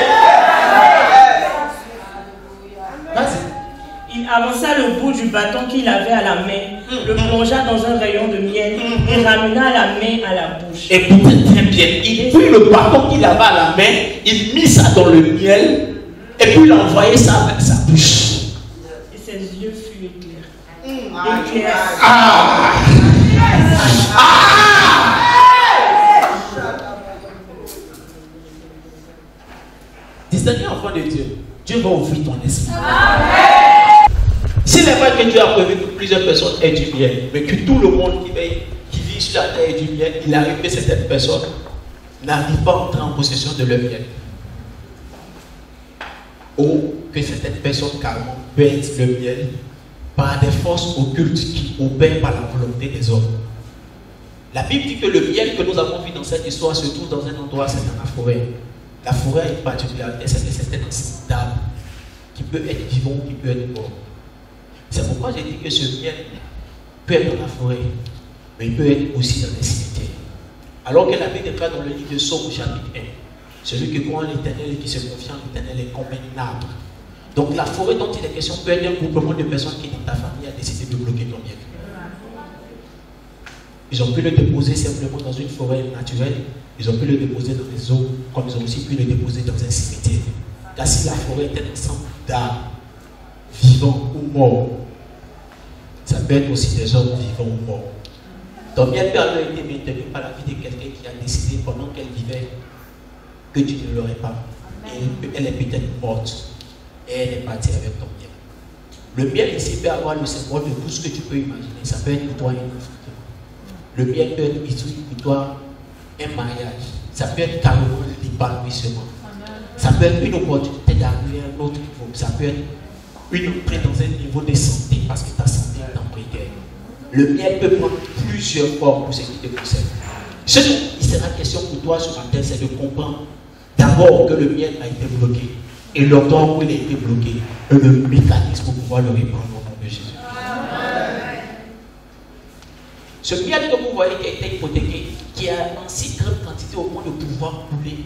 Vas-y. Il avança le bout du bâton qu'il avait à la main, le plongea dans un rayon de miel et ramena la main à la bouche. Écoutez très bien, il prit le bâton qu'il avait à la main, il mit ça dans le miel et puis il envoyait ça avec sa bouche. Et ses yeux furent éclairés. Distingué enfant de Dieu, Dieu va ouvrir ton esprit. S'il est vrai que Dieu a prévu que plusieurs personnes aient du miel, mais que tout le monde qui vit sur la terre ait du miel, il arrive que certaines personnes n'arrivent pas à entrer en possession de leur miel. Ou que certaines personnes carrément perdent le miel par des forces occultes qui obéissent par la volonté des hommes. La Bible dit que le miel que nous avons vu dans cette histoire se trouve dans un endroit, c'est dans la forêt. La forêt a une particularité, c'est que c'est un arbre qui peut être vivant ou qui peut être mort. C'est pourquoi j'ai dit que ce miel peut être dans la forêt, mais il peut être aussi dans les cimetières. Alors que la Bible déclare dans le livre de Somme, chapitre 1, celui qui croit en l'Éternel et qui se confie en l'Éternel est comme un arbre. Donc la forêt dont il est question peut être un groupement de personnes qui dans ta famille a décidé de bloquer ton miel. Ils ont pu le déposer simplement dans une forêt naturelle, ils ont pu le déposer dans les eaux, comme ils ont aussi pu le déposer dans un cimetière. Car si la forêt est un ensemble d'arbres, vivants ou morts, ça peut être aussi des hommes vivants ou morts. Ton miel peut avoir été maintenu par la vie de quelqu'un qui a décidé pendant qu'elle vivait que tu ne l'aurais pas. Et elle est peut-être morte et elle est partie avec ton miel. Le miel ici peut avoir le symbole de tout ce que tu peux imaginer. Ça peut être pour toi un enfant. Le miel peut être ici pour toi un mariage. Ça peut être carrément l'épanouissement. Ça peut être une opportunité d'arriver à un autre niveau. Ça peut être une entrée dans un niveau de santé parce que ta santé est en précaire. Le miel peut prendre plusieurs formes pour ce qui te concerne. Ce dont il sera question pour toi ce matin, c'est de comprendre d'abord que le miel a été bloqué et l'endroit où il a été bloqué et le mécanisme pour pouvoir le reprendre au nom de Jésus. Ce miel que vous voyez qui a été hypothéqué, qui a en si grande quantité au point de pouvoir couler,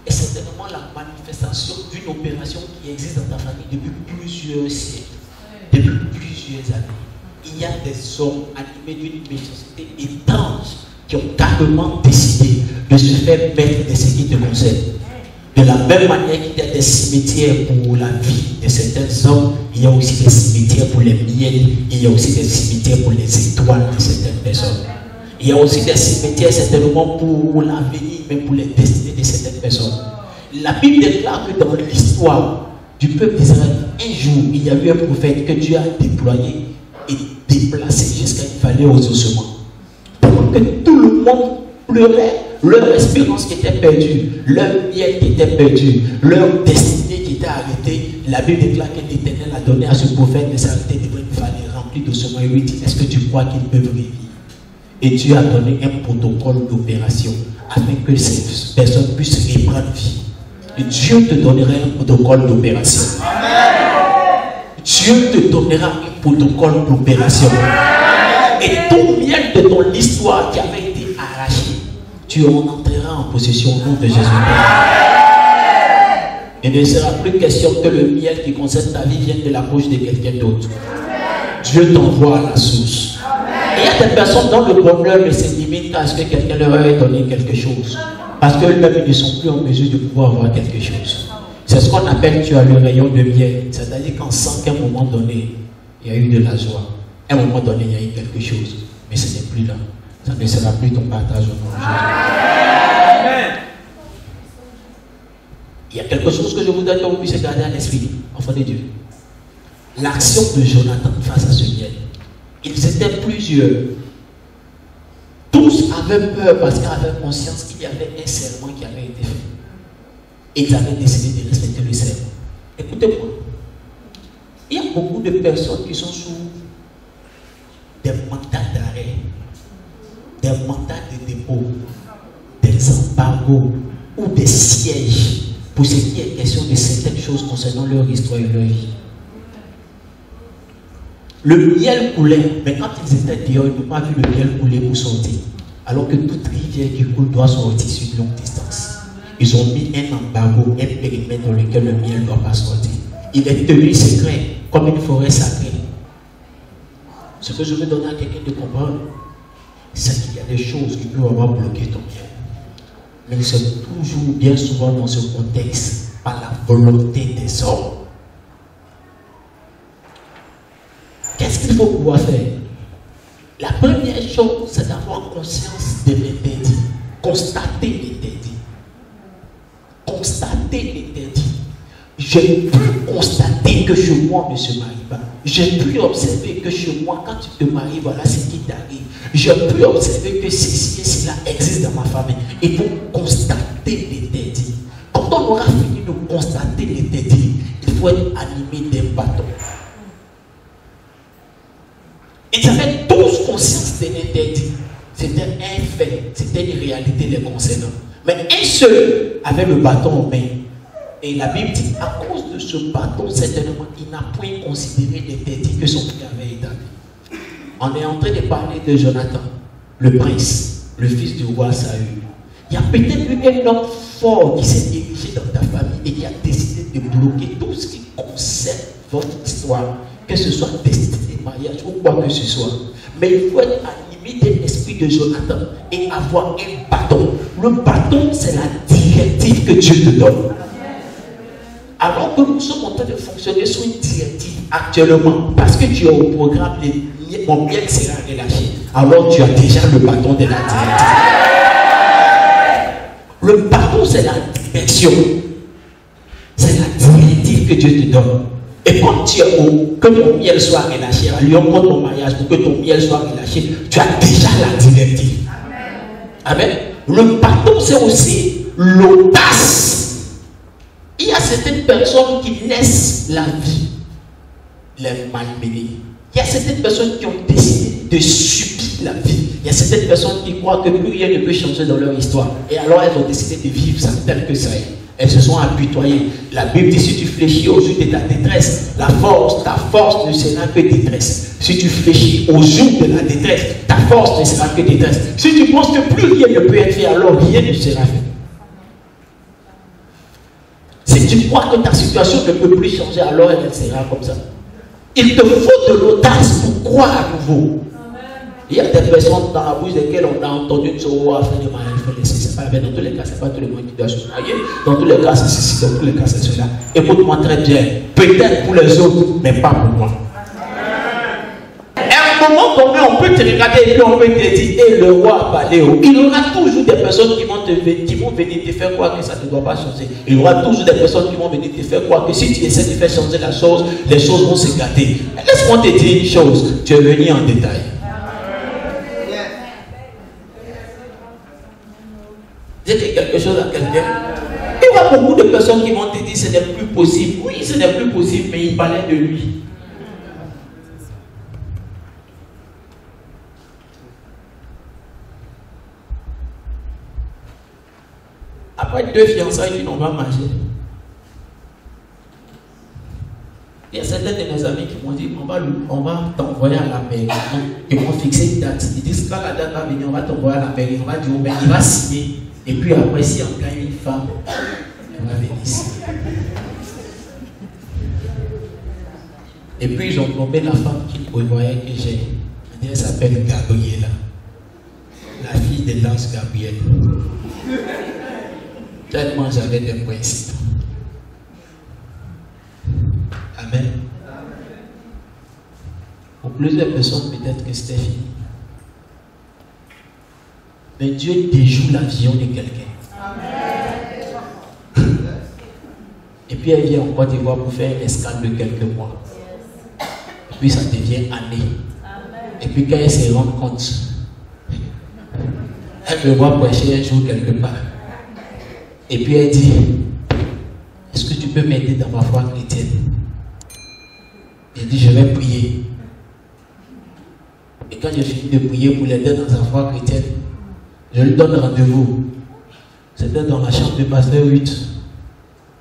est certainement la manifestation d'une opération qui existe dans ta famille depuis plusieurs siècles, depuis plusieurs années. Il y a des hommes animés d'une méchanceté étrange qui ont carrément décidé de se faire mettre de ce qui te concerne. De la même manière qu'il y a des cimetières pour la vie de certains hommes, il y a aussi des cimetières pour les miels, il y a aussi des cimetières pour les étoiles de certaines personnes. Il y a aussi des cimetières certainement pour l'avenir, mais pour les destinées de certaines personnes. La Bible déclare que dans l'histoire du peuple d'Israël, un jour, il y a eu un prophète que Dieu a déployé et déplacé jusqu'à une vallée aux ossements. Pendant que tout le monde pleurait, leur espérance qui était perdue, leur miel qui était perdu, leur destinée qui était arrêtée, la Bible déclare que l'Éternel a donné à ce prophète de s'arrêter devant une vallée remplie d'ossements et lui dit: est-ce que tu crois qu'ils peuvent revivre? Et Dieu a donné un protocole d'opération afin que ces personnes puissent reprendre vie. Et Dieu te donnera un protocole d'opération. Dieu te donnera un protocole d'opération. Et tout miel de ton histoire qui avait été arraché, tu en entreras en possession au nom de Jésus-Christ. Il ne sera plus question que le miel qui concerne ta vie vienne de la bouche de quelqu'un d'autre. Dieu t'envoie à la source. Et il y a des personnes dont le bonheur ne se limite qu'à ce que quelqu'un leur ait donné quelque chose. Parce qu'eux-mêmes ne sont plus en mesure de pouvoir avoir quelque chose. C'est ce qu'on appelle tu as le rayon de miel. C'est-à-dire qu'on sent qu'à un moment donné, il y a eu de la joie. À un moment donné, il y a eu quelque chose. Mais ce n'est plus là. Ça ne sera plus ton partage au nom de Jésus. Amen. Il y a quelque chose que je voudrais que vous puissiez garder à l'esprit, enfant de Dieu. L'action de Jonathan face à ce miel. Ils étaient plusieurs. Tous avaient peur parce qu'ils avaient conscience qu'il y avait un serment qui avait été fait. Et ils avaient décidé de respecter le serment. Écoutez-moi. Il y a beaucoup de personnes qui sont sous des mandats d'arrêt, des mandats de dépôt, des embargos ou des sièges pour ce qui est question de certaines choses concernant leur histoire et leur vie. Le miel coulait, mais quand ils étaient dehors, ils n'ont pas vu le miel couler pour sortir. Alors que toute rivière qui coule doit sortir sur une longue distance. Ils ont mis un embargo, un périmètre dans lequel le miel ne doit pas sortir. Il est tenu secret comme une forêt sacrée. Ce que je veux donner à quelqu'un de comprendre, c'est qu'il y a des choses qui peuvent avoir bloqué ton bien. Mais c'est toujours, bien souvent dans ce contexte, par la volonté des hommes. Qu'est-ce qu'il faut pouvoir faire? La première chose, c'est d'avoir conscience de l'interdit. Constater l'interdit. Constater l'interdit. J'ai pu constater que chez moi, on ne se marie pas. J'ai pu observer que chez moi, quand tu te maries, voilà ce qui t'arrive. J'ai pu observer que ceci et cela existe dans ma famille. Il faut constater l'interdit. Quand on aura fini de constater l'interdit, il faut être animé d'un bâton. Ils avaient tous conscience de l'interdit. C'était un fait, c'était une réalité les concernant. Mais un seul avait le bâton en main. Et la Bible dit, à cause de ce bâton, certainement, il n'a point considéré l'interdit que son père avait établi. On est en train de parler de Jonathan, le prince, le fils du roi Saül. Il y a peut-être eu un homme fort qui s'est érigé dans ta famille et qui a décidé de bloquer tout ce qui concerne votre histoire, que ce soit destinée, mariage ou quoi que ce soit. Mais il faut être animé de l'esprit de Jonathan et avoir un bâton. Le bâton, c'est la directive que Dieu te donne. Alors que nous sommes en train de fonctionner sous une directive actuellement, parce que tu es au programme, mon miel sera relâché, alors tu as déjà le bâton de la directive. Le bâton, c'est la direction. C'est la directive que Dieu te donne. Et quand tu es au, que ton miel soit relâché, à Lyon pour ton mariage, pour que ton miel soit relâché, tu as déjà la directive. Amen. Le bâton, c'est aussi l'audace. Il y a certaines personnes qui laissent la vie les malmener. Il y a certaines personnes qui ont décidé de subir la vie. Il y a certaines personnes qui croient que plus rien ne peut changer dans leur histoire. Et alors elles ont décidé de vivre ça tel que ça est. Elles se sont apitoyées. La Bible dit, si tu fléchis au jour de ta détresse, ta force ne sera que détresse. Si tu fléchis au jour de la détresse, ta force ne sera que détresse. Si tu penses que plus rien ne peut être fait, alors rien ne sera fait. Si tu crois que ta situation ne peut plus changer, alors elle sera comme ça. Il te faut de l'audace pour croire à nouveau. Il y a des personnes dans la bouche desquelles on a entendu une chose, afin de marier, il faut laisser. C'est pas bien. Dans tous les cas, c'est pas tout le monde qui doit se marier. Dans tous les cas, c'est ceci, dans tous les cas, c'est cela. Écoute-moi très bien. Peut-être pour les autres, mais pas pour moi. À un moment donné, on peut te regarder et puis on peut te dire, et le roi a parlé. Il y aura toujours des personnes qui vont venir te faire croire que ça ne doit pas changer. Il y aura toujours des personnes qui vont venir te faire croire que si tu essaies de faire changer la chose, les choses vont se gâter. Laisse-moi te dire une chose, tu es venu en détail. Dites quelque chose à quelqu'un. Il y aura beaucoup de personnes qui vont te dire ce n'est plus possible. Oui, ce n'est plus possible, mais il parlait de lui. Après 2 fiançailles, ils n'ont pas marché. Il y a certains de mes amis qui m'ont dit, on va t'envoyer à la mairie. Ils vont fixer une date. Ils disent, quand la date va venir, on va t'envoyer à la mairie. On va dire, mais il va signer. Et puis après, si on gagne une femme, on va venir ici. Et puis ils ont nommé la femme qu'ils prévoyaient que j'ai. Elle s'appelle Gabriela. La fille de l'ange Gabriel. Tellement j'avais des principes. Amen. Pour plusieurs personnes, peut-être que c'était fini. Mais Dieu déjoue la vision de quelqu'un. Et puis elle vient en Côte d'Ivoire pour faire une escale de quelques mois. Et puis ça devient année. Et puis quand elle se rend compte, elle me voit prêcher un jour quelque part. Et puis elle dit, est-ce que tu peux m'aider dans ma foi chrétienne? Elle dit, je vais prier. Et quand j'ai fini de prier pour l'aider dans sa foi chrétienne, je lui donne rendez-vous. C'était dans la chambre de Pasteur 8.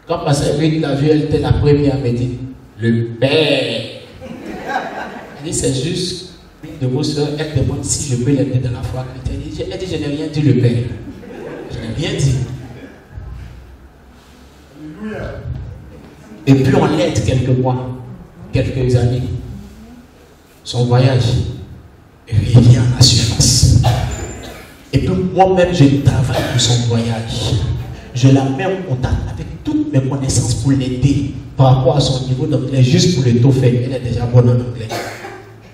Quand Pasteur 8 l'a vu, elle était la première à me dire, le Père. Elle dit, c'est juste une de vos soeurs, elle demande si je peux l'aider dans la foi chrétienne. Elle dit, je n'ai rien dit, le Père. Je n'ai rien dit. Et puis on l'aide quelques mois. quelques années, son voyage revient à la surface. Et puis moi-même, je travaille pour son voyage. Je la mets en contact avec toutes mes connaissances pour l'aider par rapport à son niveau d'anglais, juste pour le TOEFL. Elle est déjà bonne en anglais.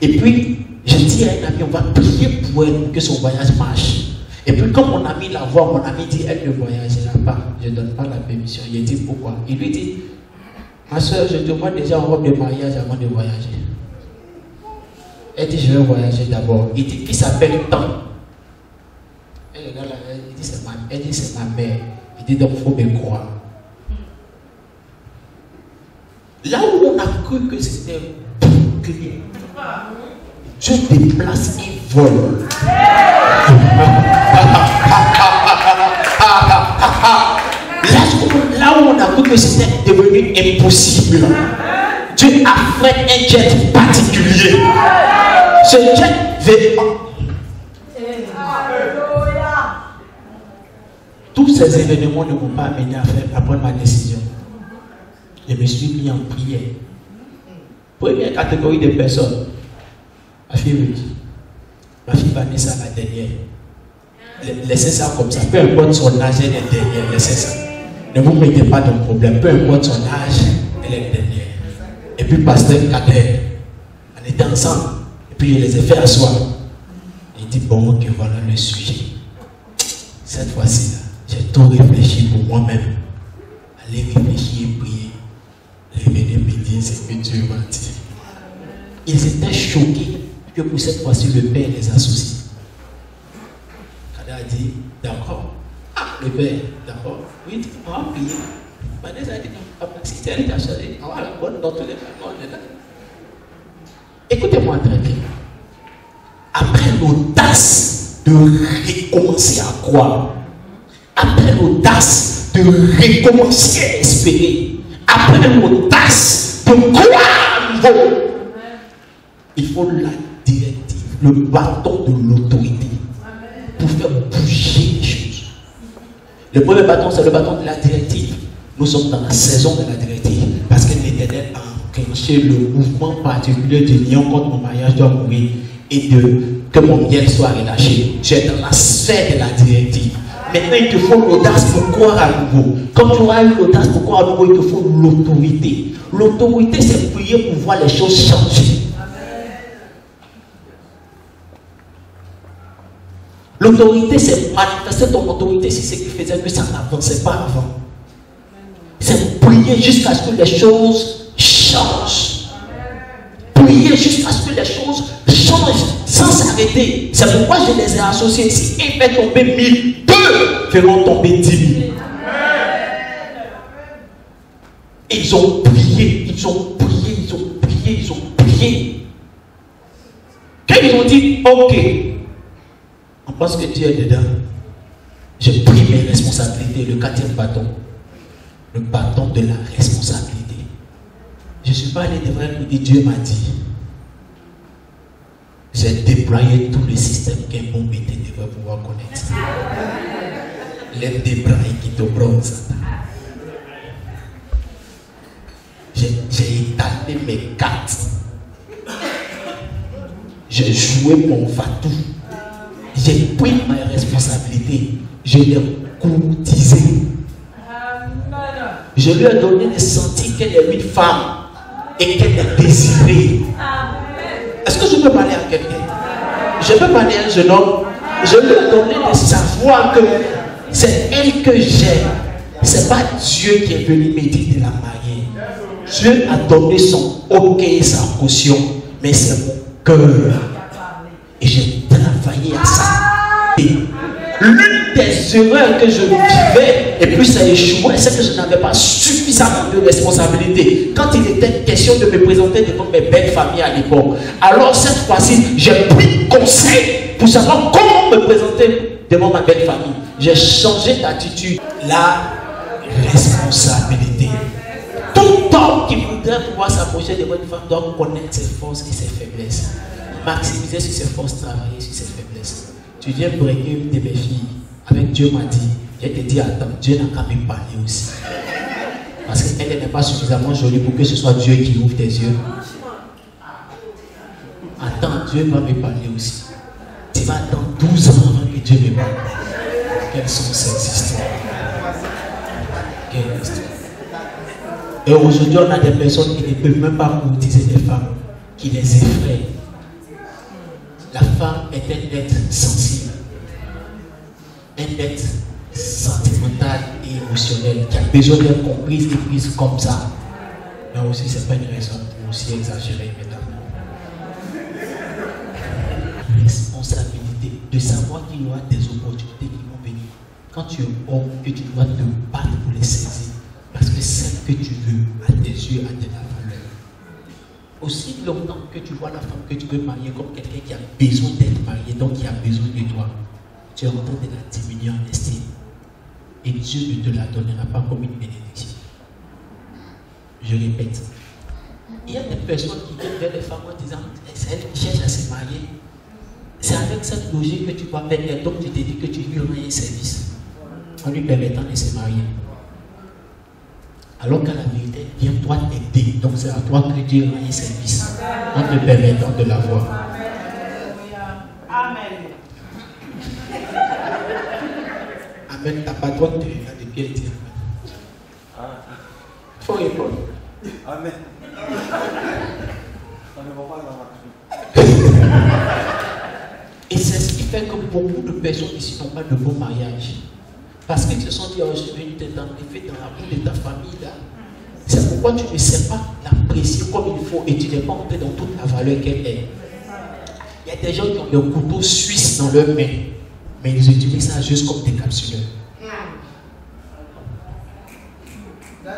Et puis, je dis à un ami, on va prier pour elle pour que son voyage marche. Et puis, quand mon ami la voit, mon ami dit, elle ne voyagera pas. Je ne donne pas la permission. Il dit, pourquoi? Il lui dit, ma soeur, je te vois déjà en robe de mariage avant de voyager. Elle dit, je vais voyager d'abord. Il dit, qui s'appelle tant? Elle regarde là, elle dit, c'est ma mère. Il dit, donc, il faut me croire. Là où on a cru que c'était bouclier, Dieu déplace et vole. Là où on a cru que c'était devenu impossible, Dieu a fait un jet particulier. Ce jet veut. Tous ces événements ne m'ont pas amené à prendre ma décision. Je me suis mis en prière. Première catégorie de personnes. Ma fille Ruth. Ma fille Vanessa, la dernière. Laissez ça comme ça. Peu importe son âge, elle est dernière. Laissez ça. Ne vous mettez pas dans le problème. Peu importe son âge, elle est dernière. Et puis pasteur Kader. On était ensemble. Et puis je les ai fait asseoir. Il dit, bon, ok, voilà le sujet. Cette fois-ci, là, j'ai tout réfléchi pour moi-même. Allez réfléchir et prier. Revenez me dire ce que Dieu m'a dit. Ils étaient choqués que pour cette fois-ci le Père les associe. Kader a dit, d'accord. Ah, le Père, d'accord. Oui, on va prier. Vanessa a dit, si elle t'a chargé, on va la bonne dans tous les cas. Écoutez-moi très bien. Après l'audace de recommencer à croire, après l'audace de recommencer à espérer, après l'audace de croire à nouveau, il faut la directive, le bâton de l'autorité pour faire bouger les choses. Le premier bâton, c'est le bâton de la directive. Nous sommes dans la saison de la directive parce que l'Éternel a enclenché le mouvement particulier de lion contre mon mariage doit mourir et que mon miel soit relâché. Tu es dans la sphère de la directive. Maintenant, il te faut l'audace pour croire à nouveau. Quand tu auras eu l'audace pour croire à nouveau, il te faut l'autorité. L'autorité, c'est prier pour voir les choses changer. L'autorité, c'est manifester ton autorité si c'est ce qui faisait que ça n'avançait pas avant. C'est prier jusqu'à ce que les choses changent. Prier jusqu'à ce que les choses changent sans s'arrêter. C'est pourquoi je les ai associés. Si un fait tomber 1000, deux feront tomber 10 000. Ils ont prié, ils ont prié, ils ont prié, ils ont prié. Quand ils ont dit, ok, on pense que Dieu est dedans. J'ai pris mes responsabilités, le 4e bâton. Le bâton de la responsabilité. Je ne suis pas allé devant lui dire, Dieu m'a dit. J'ai déployé tout le système qu'un bon bébé devrait pouvoir connaître. Les débrais qui te bronzent. J'ai étalé mes cartes. J'ai joué mon fatou. J'ai pris mes responsabilités. Je l'ai courtisé. Je lui ai donné de sentir qu'elle est une femme et qu'elle est désirée. Est-ce que je peux parler à quelqu'un? Je peux parler à un jeune homme. Je lui ai donné de savoir que c'est elle que j'aime. Ce n'est pas Dieu qui est venu me dire de la marier. Dieu a donné son ok et sa caution, mais c'est mon cœur. Et j'ai travaillé à ça. Et l'une des erreurs que je vivais, et puis ça échouait, c'est que je n'avais pas suffisamment de responsabilité. Quand il était question de me présenter devant mes belles familles à l'époque, alors cette fois-ci, j'ai pris conseil pour savoir comment me présenter devant ma belle famille. J'ai changé d'attitude. La responsabilité. Tout homme qui voudrait pouvoir s'approcher de votre femme doit connaître ses forces et ses faiblesses. Maximiser sur ses forces, travailler sur ses faiblesses. Tu viens breaker une de mes filles. Avec Dieu m'a dit. Je te dis, attends, Dieu n'a qu'à me parler aussi. Parce qu'elle n'est pas suffisamment jolie pour que ce soit Dieu qui ouvre tes yeux. Attends, Dieu va me parler aussi. Tu vas attendre 12 ans avant que Dieu me parle. Quelles sont ces histoires? Quelle histoire? Et aujourd'hui, on a des personnes qui ne peuvent même pas courtiser des femmes, qui les effraient. La femme est un être sensible, un être sentimental et émotionnel, qui a besoin d'être comprise et prise comme ça. Mais aussi, ce n'est pas une raison pour aussi exagérer, mesdames. Responsabilité de savoir qu'il y aura des opportunités qui vont venir. Quand tu es homme, que tu dois te battre pour les saisir. Parce que celle que tu veux, à tes yeux, a de la valeur. Aussi longtemps que tu vois la femme que tu veux marier comme quelqu'un qui a besoin d'être marié, donc qui a besoin de toi, tu es en train de la diminuer en estime. Et Dieu ne te la donnera pas comme une bénédiction. Je répète. Il y a des personnes qui viennent vers les femmes en disant, c'est elle qui cherche à se marier. C'est avec cette logique que tu vas faire elle, donc tu te dis que tu lui rends un service en lui permettant de se marier. Alors qu'à la vérité, viens-toi t'aider. Donc c'est à toi que Dieu rend un service en te permettant de l'avoir. Amen. Amen. Ta patronne te regarde depuis elle dit Amen. Il faut répondre. Amen. Et c'est ce qui fait que beaucoup de personnes ici n'ont pas de bon mariage. Parce qu'ils se sont dit, oh, je vais t'être dans la boue de ta famille là. C'est pourquoi tu ne sais pas l'apprécier comme il faut et tu n'es pas entré dans toute la valeur qu'elle est. Il y a des gens qui ont des couteaux suisses dans leurs mains, mais ils utilisent ça juste comme des capsuleurs. Il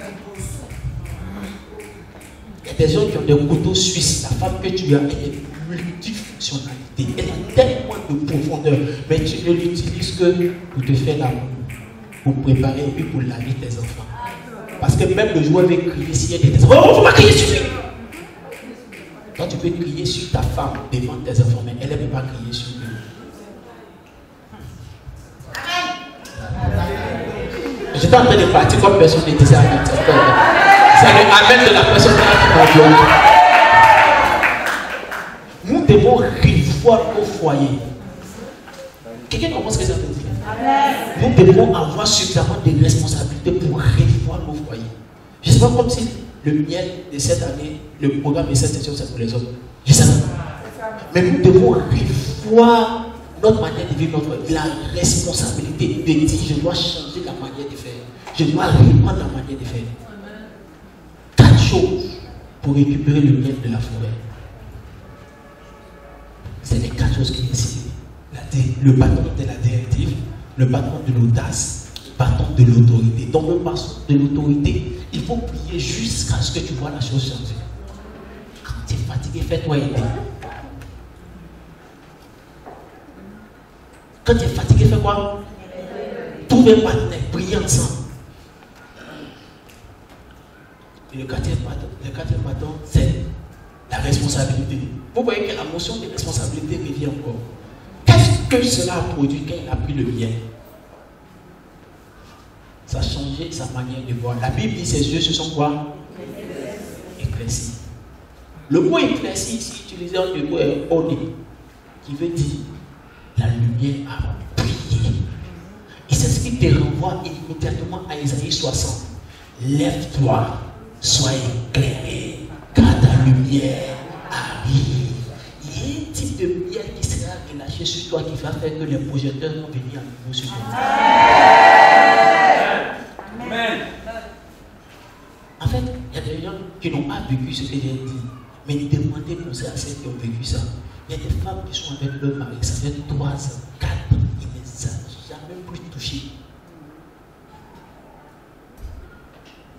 y a des gens qui ont des couteaux suisses. La femme que tu as, elle est multifonctionnalité. Elle a tellement de profondeur, mais tu ne l'utilises que pour te faire l'amour, pour préparer et puis pour laver tes enfants. Parce que même le jour où elle va crier, si elle est tes enfants, oh, faut pas crier sur lui. Toi, tu peux crier sur ta femme devant tes enfants, mais elle ne peut pas crier sur lui. J'étais en train de partir comme personne ne disait Amen. C'est le Amen de la personne qui m'a dit. Nous devons revoir nos foyers. Quelqu'un commence ce que ça veut dire? Nous devons avoir suffisamment de responsabilités pour revoir nos foyers. Je ne sais pas comme si le miel de cette année, le programme de cette session, c'est pour les hommes. Je sais pas. Mais nous devons revoir notre manière de vivre notre vie. La responsabilité de dire je dois changer la manière de faire. Je dois reprendre la manière de faire. 4 choses pour récupérer le miel de la forêt. C'est les 4 choses qui décident. Le bâton de la directive, le bâton de l'audace, le bâton de l'autorité. Dans le bâton de l'autorité, il faut prier jusqu'à ce que tu vois la chose changer. Quand tu es fatigué, fais-toi aider. Quand tu es fatigué, fais quoi? Trouve un partenaire, priez ensemble. Et le quatrième bâton, c'est la responsabilité. Vous voyez que la notion de responsabilité revient encore. Qu'est-ce que cela a produit quand il a pris le bien? Ça a changé sa manière de voir. La Bible dit ses yeux se sont quoi? Éclaircis. Le mot éclairci ici utilisé en hébreu est oni, qui veut dire la lumière a brillé. Et c'est ce qui te renvoie immédiatement à Isaïe 60. Lève-toi, sois éclairé, car ta lumière arrive. Il y a un type de lumière qui sera relâché sur toi qui va faire que les projecteurs vont venir à nouveau sur toi. Amen. En fait, il y a des gens qui n'ont pas vécu ce que j'ai dit, mais demandez conseil à celles qui ont vécu ça. Il y a des femmes qui sont avec leur mari, ça fait 3 ans, 4 ans, ils ne savent jamais plus toucher.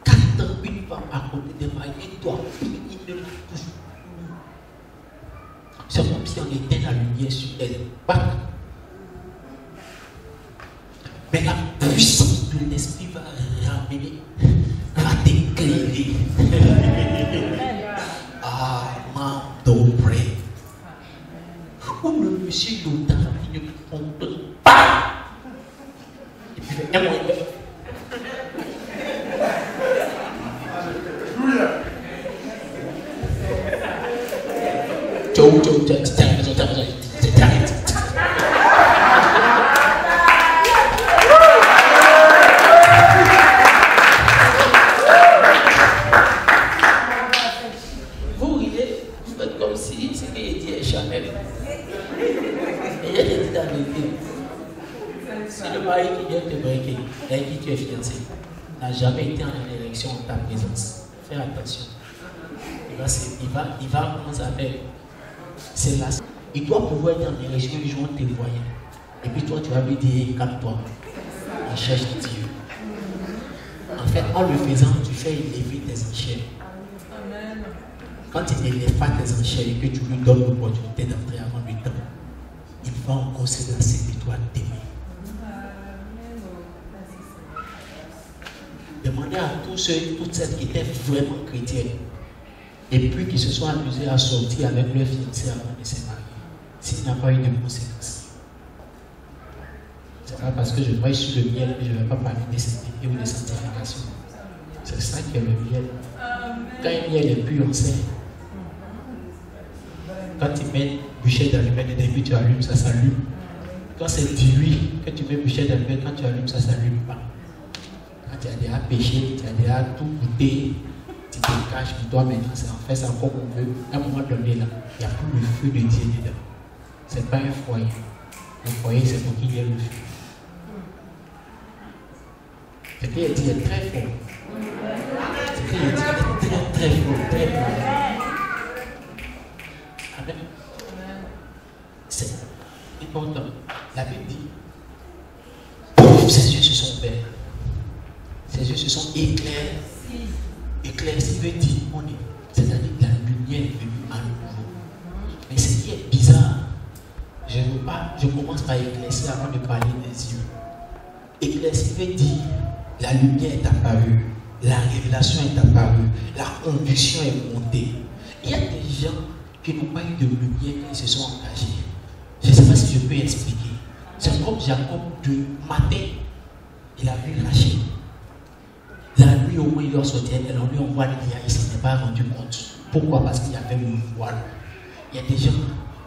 4 ans, une femme à côté des maris, et toi, il ne le touche plus. C'est comme si on éteint la lumière sur elle. Mais la puissance de l'esprit va ramener, va t'éclairer. Ah, Mando pray. Ou le monsieur l'autant, il ne compte pas. Et puis, il y a tu as dit, t'es à la maison, t'arrêtes. Vous riez, vous faites comme si ce qu'il dit est Chanel. Et il y a des dit la vérité. Si le mari qui vient te briquer, avec qui tu es fiancé, n'a jamais été en élection en ta présence, fais attention. Il va commencer à faire. C'est là. Il doit pouvoir être en élection un jour en te voyant. Et puis toi, tu vas lui dire, calme-toi. Il cherche Dieu. En fait, en le faisant, tu fais élever tes enchères. Quand il n'élève pas tes enchères et que tu lui donnes l'opportunité d'entrer avant le temps, il va encore se lasser de toi t'aimer. Demandez à tous ceux, toutes celles qui étaient vraiment chrétiennes et puis qui se sont amusés à sortir avec leur fiancé avant de se marier, s'il n'y a pas eu de conséquences. C'est pas parce que je travaille sur le miel que je ne vais pas parler de sainteté ou de sanctification. C'est ça qui est le miel. Quand le miel est pur, on sait. Quand tu mets bûcher d'allumette et début tu allumes, ça s'allume. Quand c'est du huile, que tu mets bûcher d'allumette, quand tu allumes, ça ne s'allume pas. Quand tu as déjà péché, tu as déjà tout goûté, tu te caches, puis toi maintenant, on fait ça comme on veut. À un moment donné, là, il n'y a plus le feu de Dieu dedans. Ce n'est pas un foyer. Le foyer, c'est pour qu'il y ait le feu. Ce qu'il a dit est très fort. Ce qu'il a dit est très, très fort, très fort. Amen. C'est important. La Bible dit, ses yeux se sont ouverts. Ses yeux se sont éclairés. Éclaircis veut dire, c'est-à-dire que la lumière est venue à nouveau. Mais ce qui est bizarre, je commence par éclaircir avant de parler des yeux. Éclaircir veut dire, la lumière est apparue, la révélation est apparue, la conviction est montée. Il y a des gens qui n'ont pas eu de lumière quand ils se sont engagés. Je ne sais pas si je peux expliquer. C'est comme Jacob de matin, il a vu Rachel. La nuit au moins il doit sortir, et la nuit on voit Léa, il ne s'en est pas rendu compte. Pourquoi? Parce qu'il y avait le voile. Il y a des gens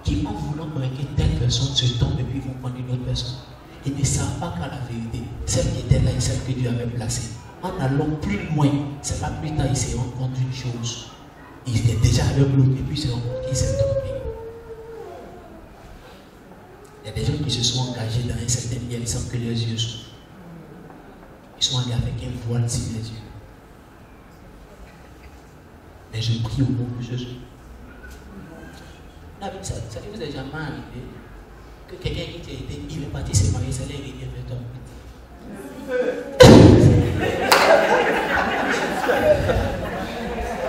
qui, en voulant briquer telle personne, se tombent et puis vont prendre une autre personne. Ils ne savent pas qu'à la vérité, celle qui était là et celle que Dieu avait placée. En allant plus loin, c'est pas plus tard, il s'est rendu compte d'une chose. Il était déjà avec l'autre et puis il s'est rendu compte qu'il s'est trompé. Il y a des gens qui se sont engagés dans un certain bien sans que leurs yeux s'ouvrent. Ils sont allés avec un voile sur les yeux. Mais je prie au nom de Jésus. Ça vous est jamais arrivé que quelqu'un qui t'a été, il est parti se marier, ça l'a revenu vers toi.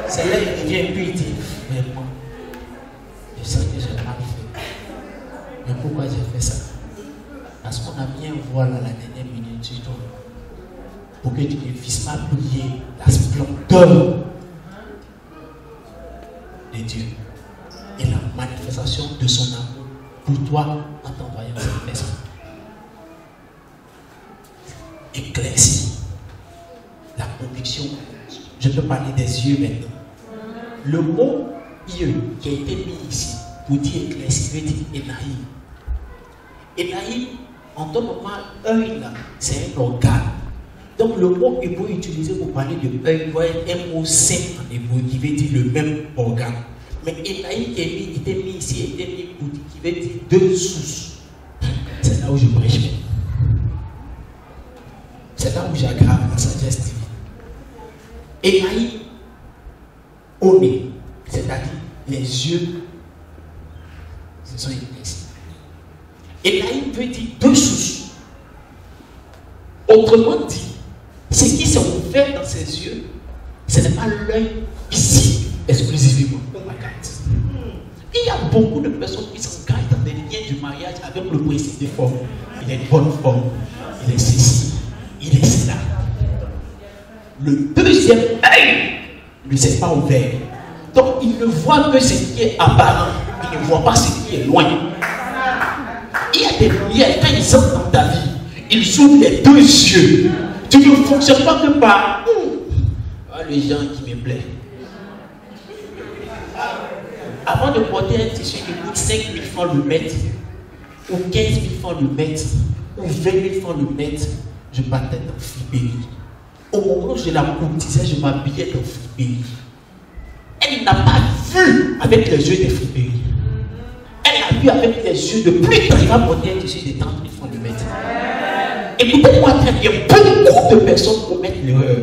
C'est là qu'il vient et puis il dit, vraiment, je sais que j'ai mal fait. Mais pourquoi j'ai fait ça? Parce qu'on a mis un voile à la dernière minute sur toi. Pour que tu ne puisses pas briller la splendeur de Dieu et la manifestation de son amour pour toi en t'envoyant cette personne. Éclaircis la conviction. Je peux parler des yeux maintenant. Le mot yeux qui a été mis ici pour dire éclairci veut dire énaï. Énaï, en ton moment, œil là, c'est un organe. Donc le mot hébreu utilisé pour parler de œil doit être un mot simple en hébreu qui veut dire le même organe. Mais énaï qui était mis ici, était mis pour dire, qui veut dire deux sources. C'est là où je prêche. C'est là où j'aggrave la sagesse divine. Énaï, au nez, c'est-à-dire les yeux, ce sont éclaircis. Énaï veut dire deux sources. Autrement dit, ce qui s'est ouvert dans ses yeux, ce n'est pas l'œil ici exclusivement. Oh my God. Il y a beaucoup de personnes qui s'engagent dans des liens du mariage avec le principe de forme. Il est de bonne forme, il est ceci, il est cela. Le deuxième œil ne s'est pas ouvert. Donc il ne voit que ce qui est apparent, il ne voit pas ce qui est loin. Il y a des lumières, quand ils entrent dans ta vie, ils ouvrent les deux yeux. Tu ne fonctionnes pas que par les gens qui me plaisent. Avant de porter un tissu qui coûte 5 000 francs le mètre, ou 15 000 francs le mètre, ou 20 000 francs le mètre, je partais dans Fripéry. Au moment où je la courtisais, je m'habillais dans Fripéry. Elle n'a pas vu avec les yeux de Fripéry. Elle a vu avec les yeux de plus tard. Il va porter un tissu de 30 000 francs le mètre. Écoutez-moi très bien, beaucoup de personnes commettent l'erreur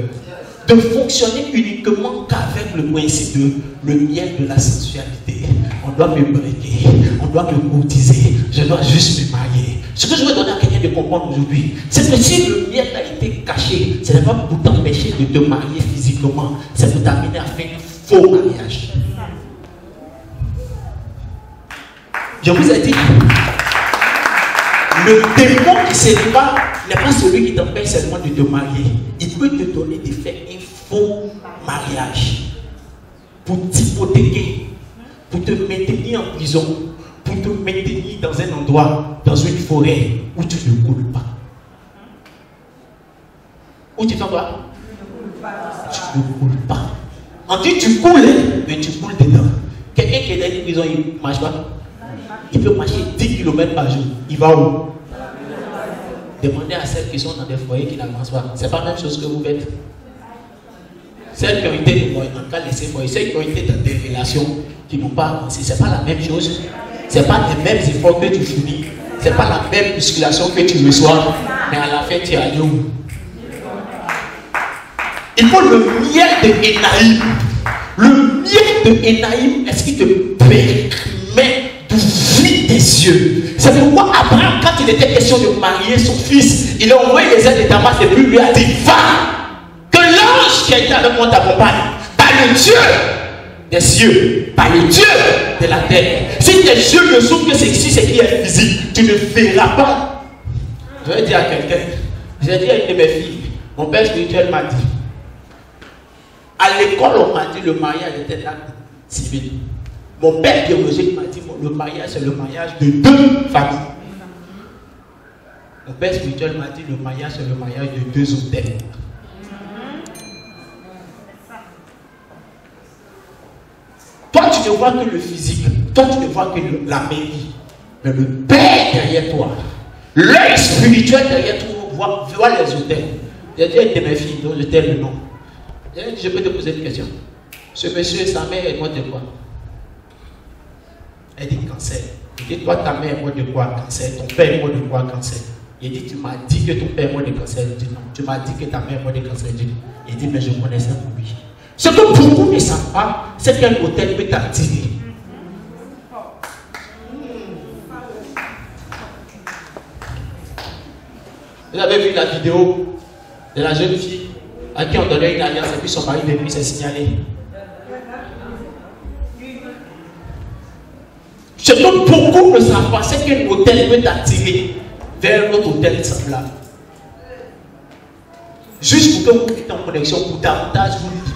de fonctionner uniquement qu'avec le principe de le miel de la sensualité. On doit me breguer, on doit me courtiser, je dois juste me marier. Ce que je veux donner à quelqu'un de comprendre aujourd'hui, c'est que si le miel a été caché, ce n'est pas pour t'empêcher de te marier physiquement, c'est pour t'amener à faire un faux mariage. Je vous ai dit, le démon qui s'élève n'est pas celui qui t'empêche seulement de te marier. Il peut te donner de faire un faux mariage pour t'hypothéquer, pour te maintenir en prison, pour te maintenir dans un endroit, dans une forêt où tu ne coules pas. Où tu fais quoi? Tu ne coules pas. On dit tu coules, mais tu coules dedans. Quelqu'un qui est dans une prison, il ne marche pas. Il peut marcher 10 km par jour. Il va où? Demandez à celles qui sont dans des foyers qui n'avancent pas. Ce n'est pas la même chose que vous faites. Celles qui ont été, en tout cas, laissez foyer, celles qui ont été dans des relations qui n'ont pas avancé, ce n'est pas la même chose. Ce n'est pas les mêmes efforts que tu fournis. Ce n'est pas la même musculation que tu reçois. Mais à la fin, tu es allé où? Il faut le miel de Énaïm. Le miel de Énaïm, est-ce qu'il te permet d'ouvrir tes yeux? C'est pourquoi Abraham, quand il était question de marier son fils, il a envoyé les ailes de Damas et puis lui a dit: va, que l'ange qui a été avec moi t'accompagne, par le Dieu des cieux, par le Dieu de la terre. Si tes yeux ne s'ouvrent que c'est ici, c'est qui est physique, tu ne verras pas. Je vais dire à quelqu'un, j'ai dit à une de mes filles, mon père spirituel m'a dit, à l'école on m'a dit le mariage était un acte civil. Mon père biologique m'a dit le mariage c'est le mariage de deux familles. Mon père spirituel m'a dit le mariage c'est le mariage de deux hôtels. Toi tu ne vois que le physique, toi tu ne vois que la mairie, mais le Père derrière toi, l'œil spirituel derrière toi voit les hôtels. J'ai dit à une de mes filles, dont je t'ai le nom. J'ai dit, je peux te poser une question. Ce monsieur, sa mère est morte de quoi? Elle dit cancer. Il dit, toi ta mère est morte de quoi? Cancer. Ton père est mort de quoi? Cancer. Il dit, tu m'as dit que ton père est mort de cancer. Il dit non. Tu m'as dit que ta mère est morte de cancer. Il dit, mais je connaissais pour lui. Ce que beaucoup ne savent pas, c'est qu'un hôtel peut t'attirer. Vous avez vu la vidéo de la jeune fille à qui on donnait une alliance et puis son mari depuis s'est signalé. Ce que beaucoup ne savent pas, c'est qu'un hôtel peut t'attirer vers un autre hôtel semblable. Juste pour que vous mettez en connexion pour davantage vous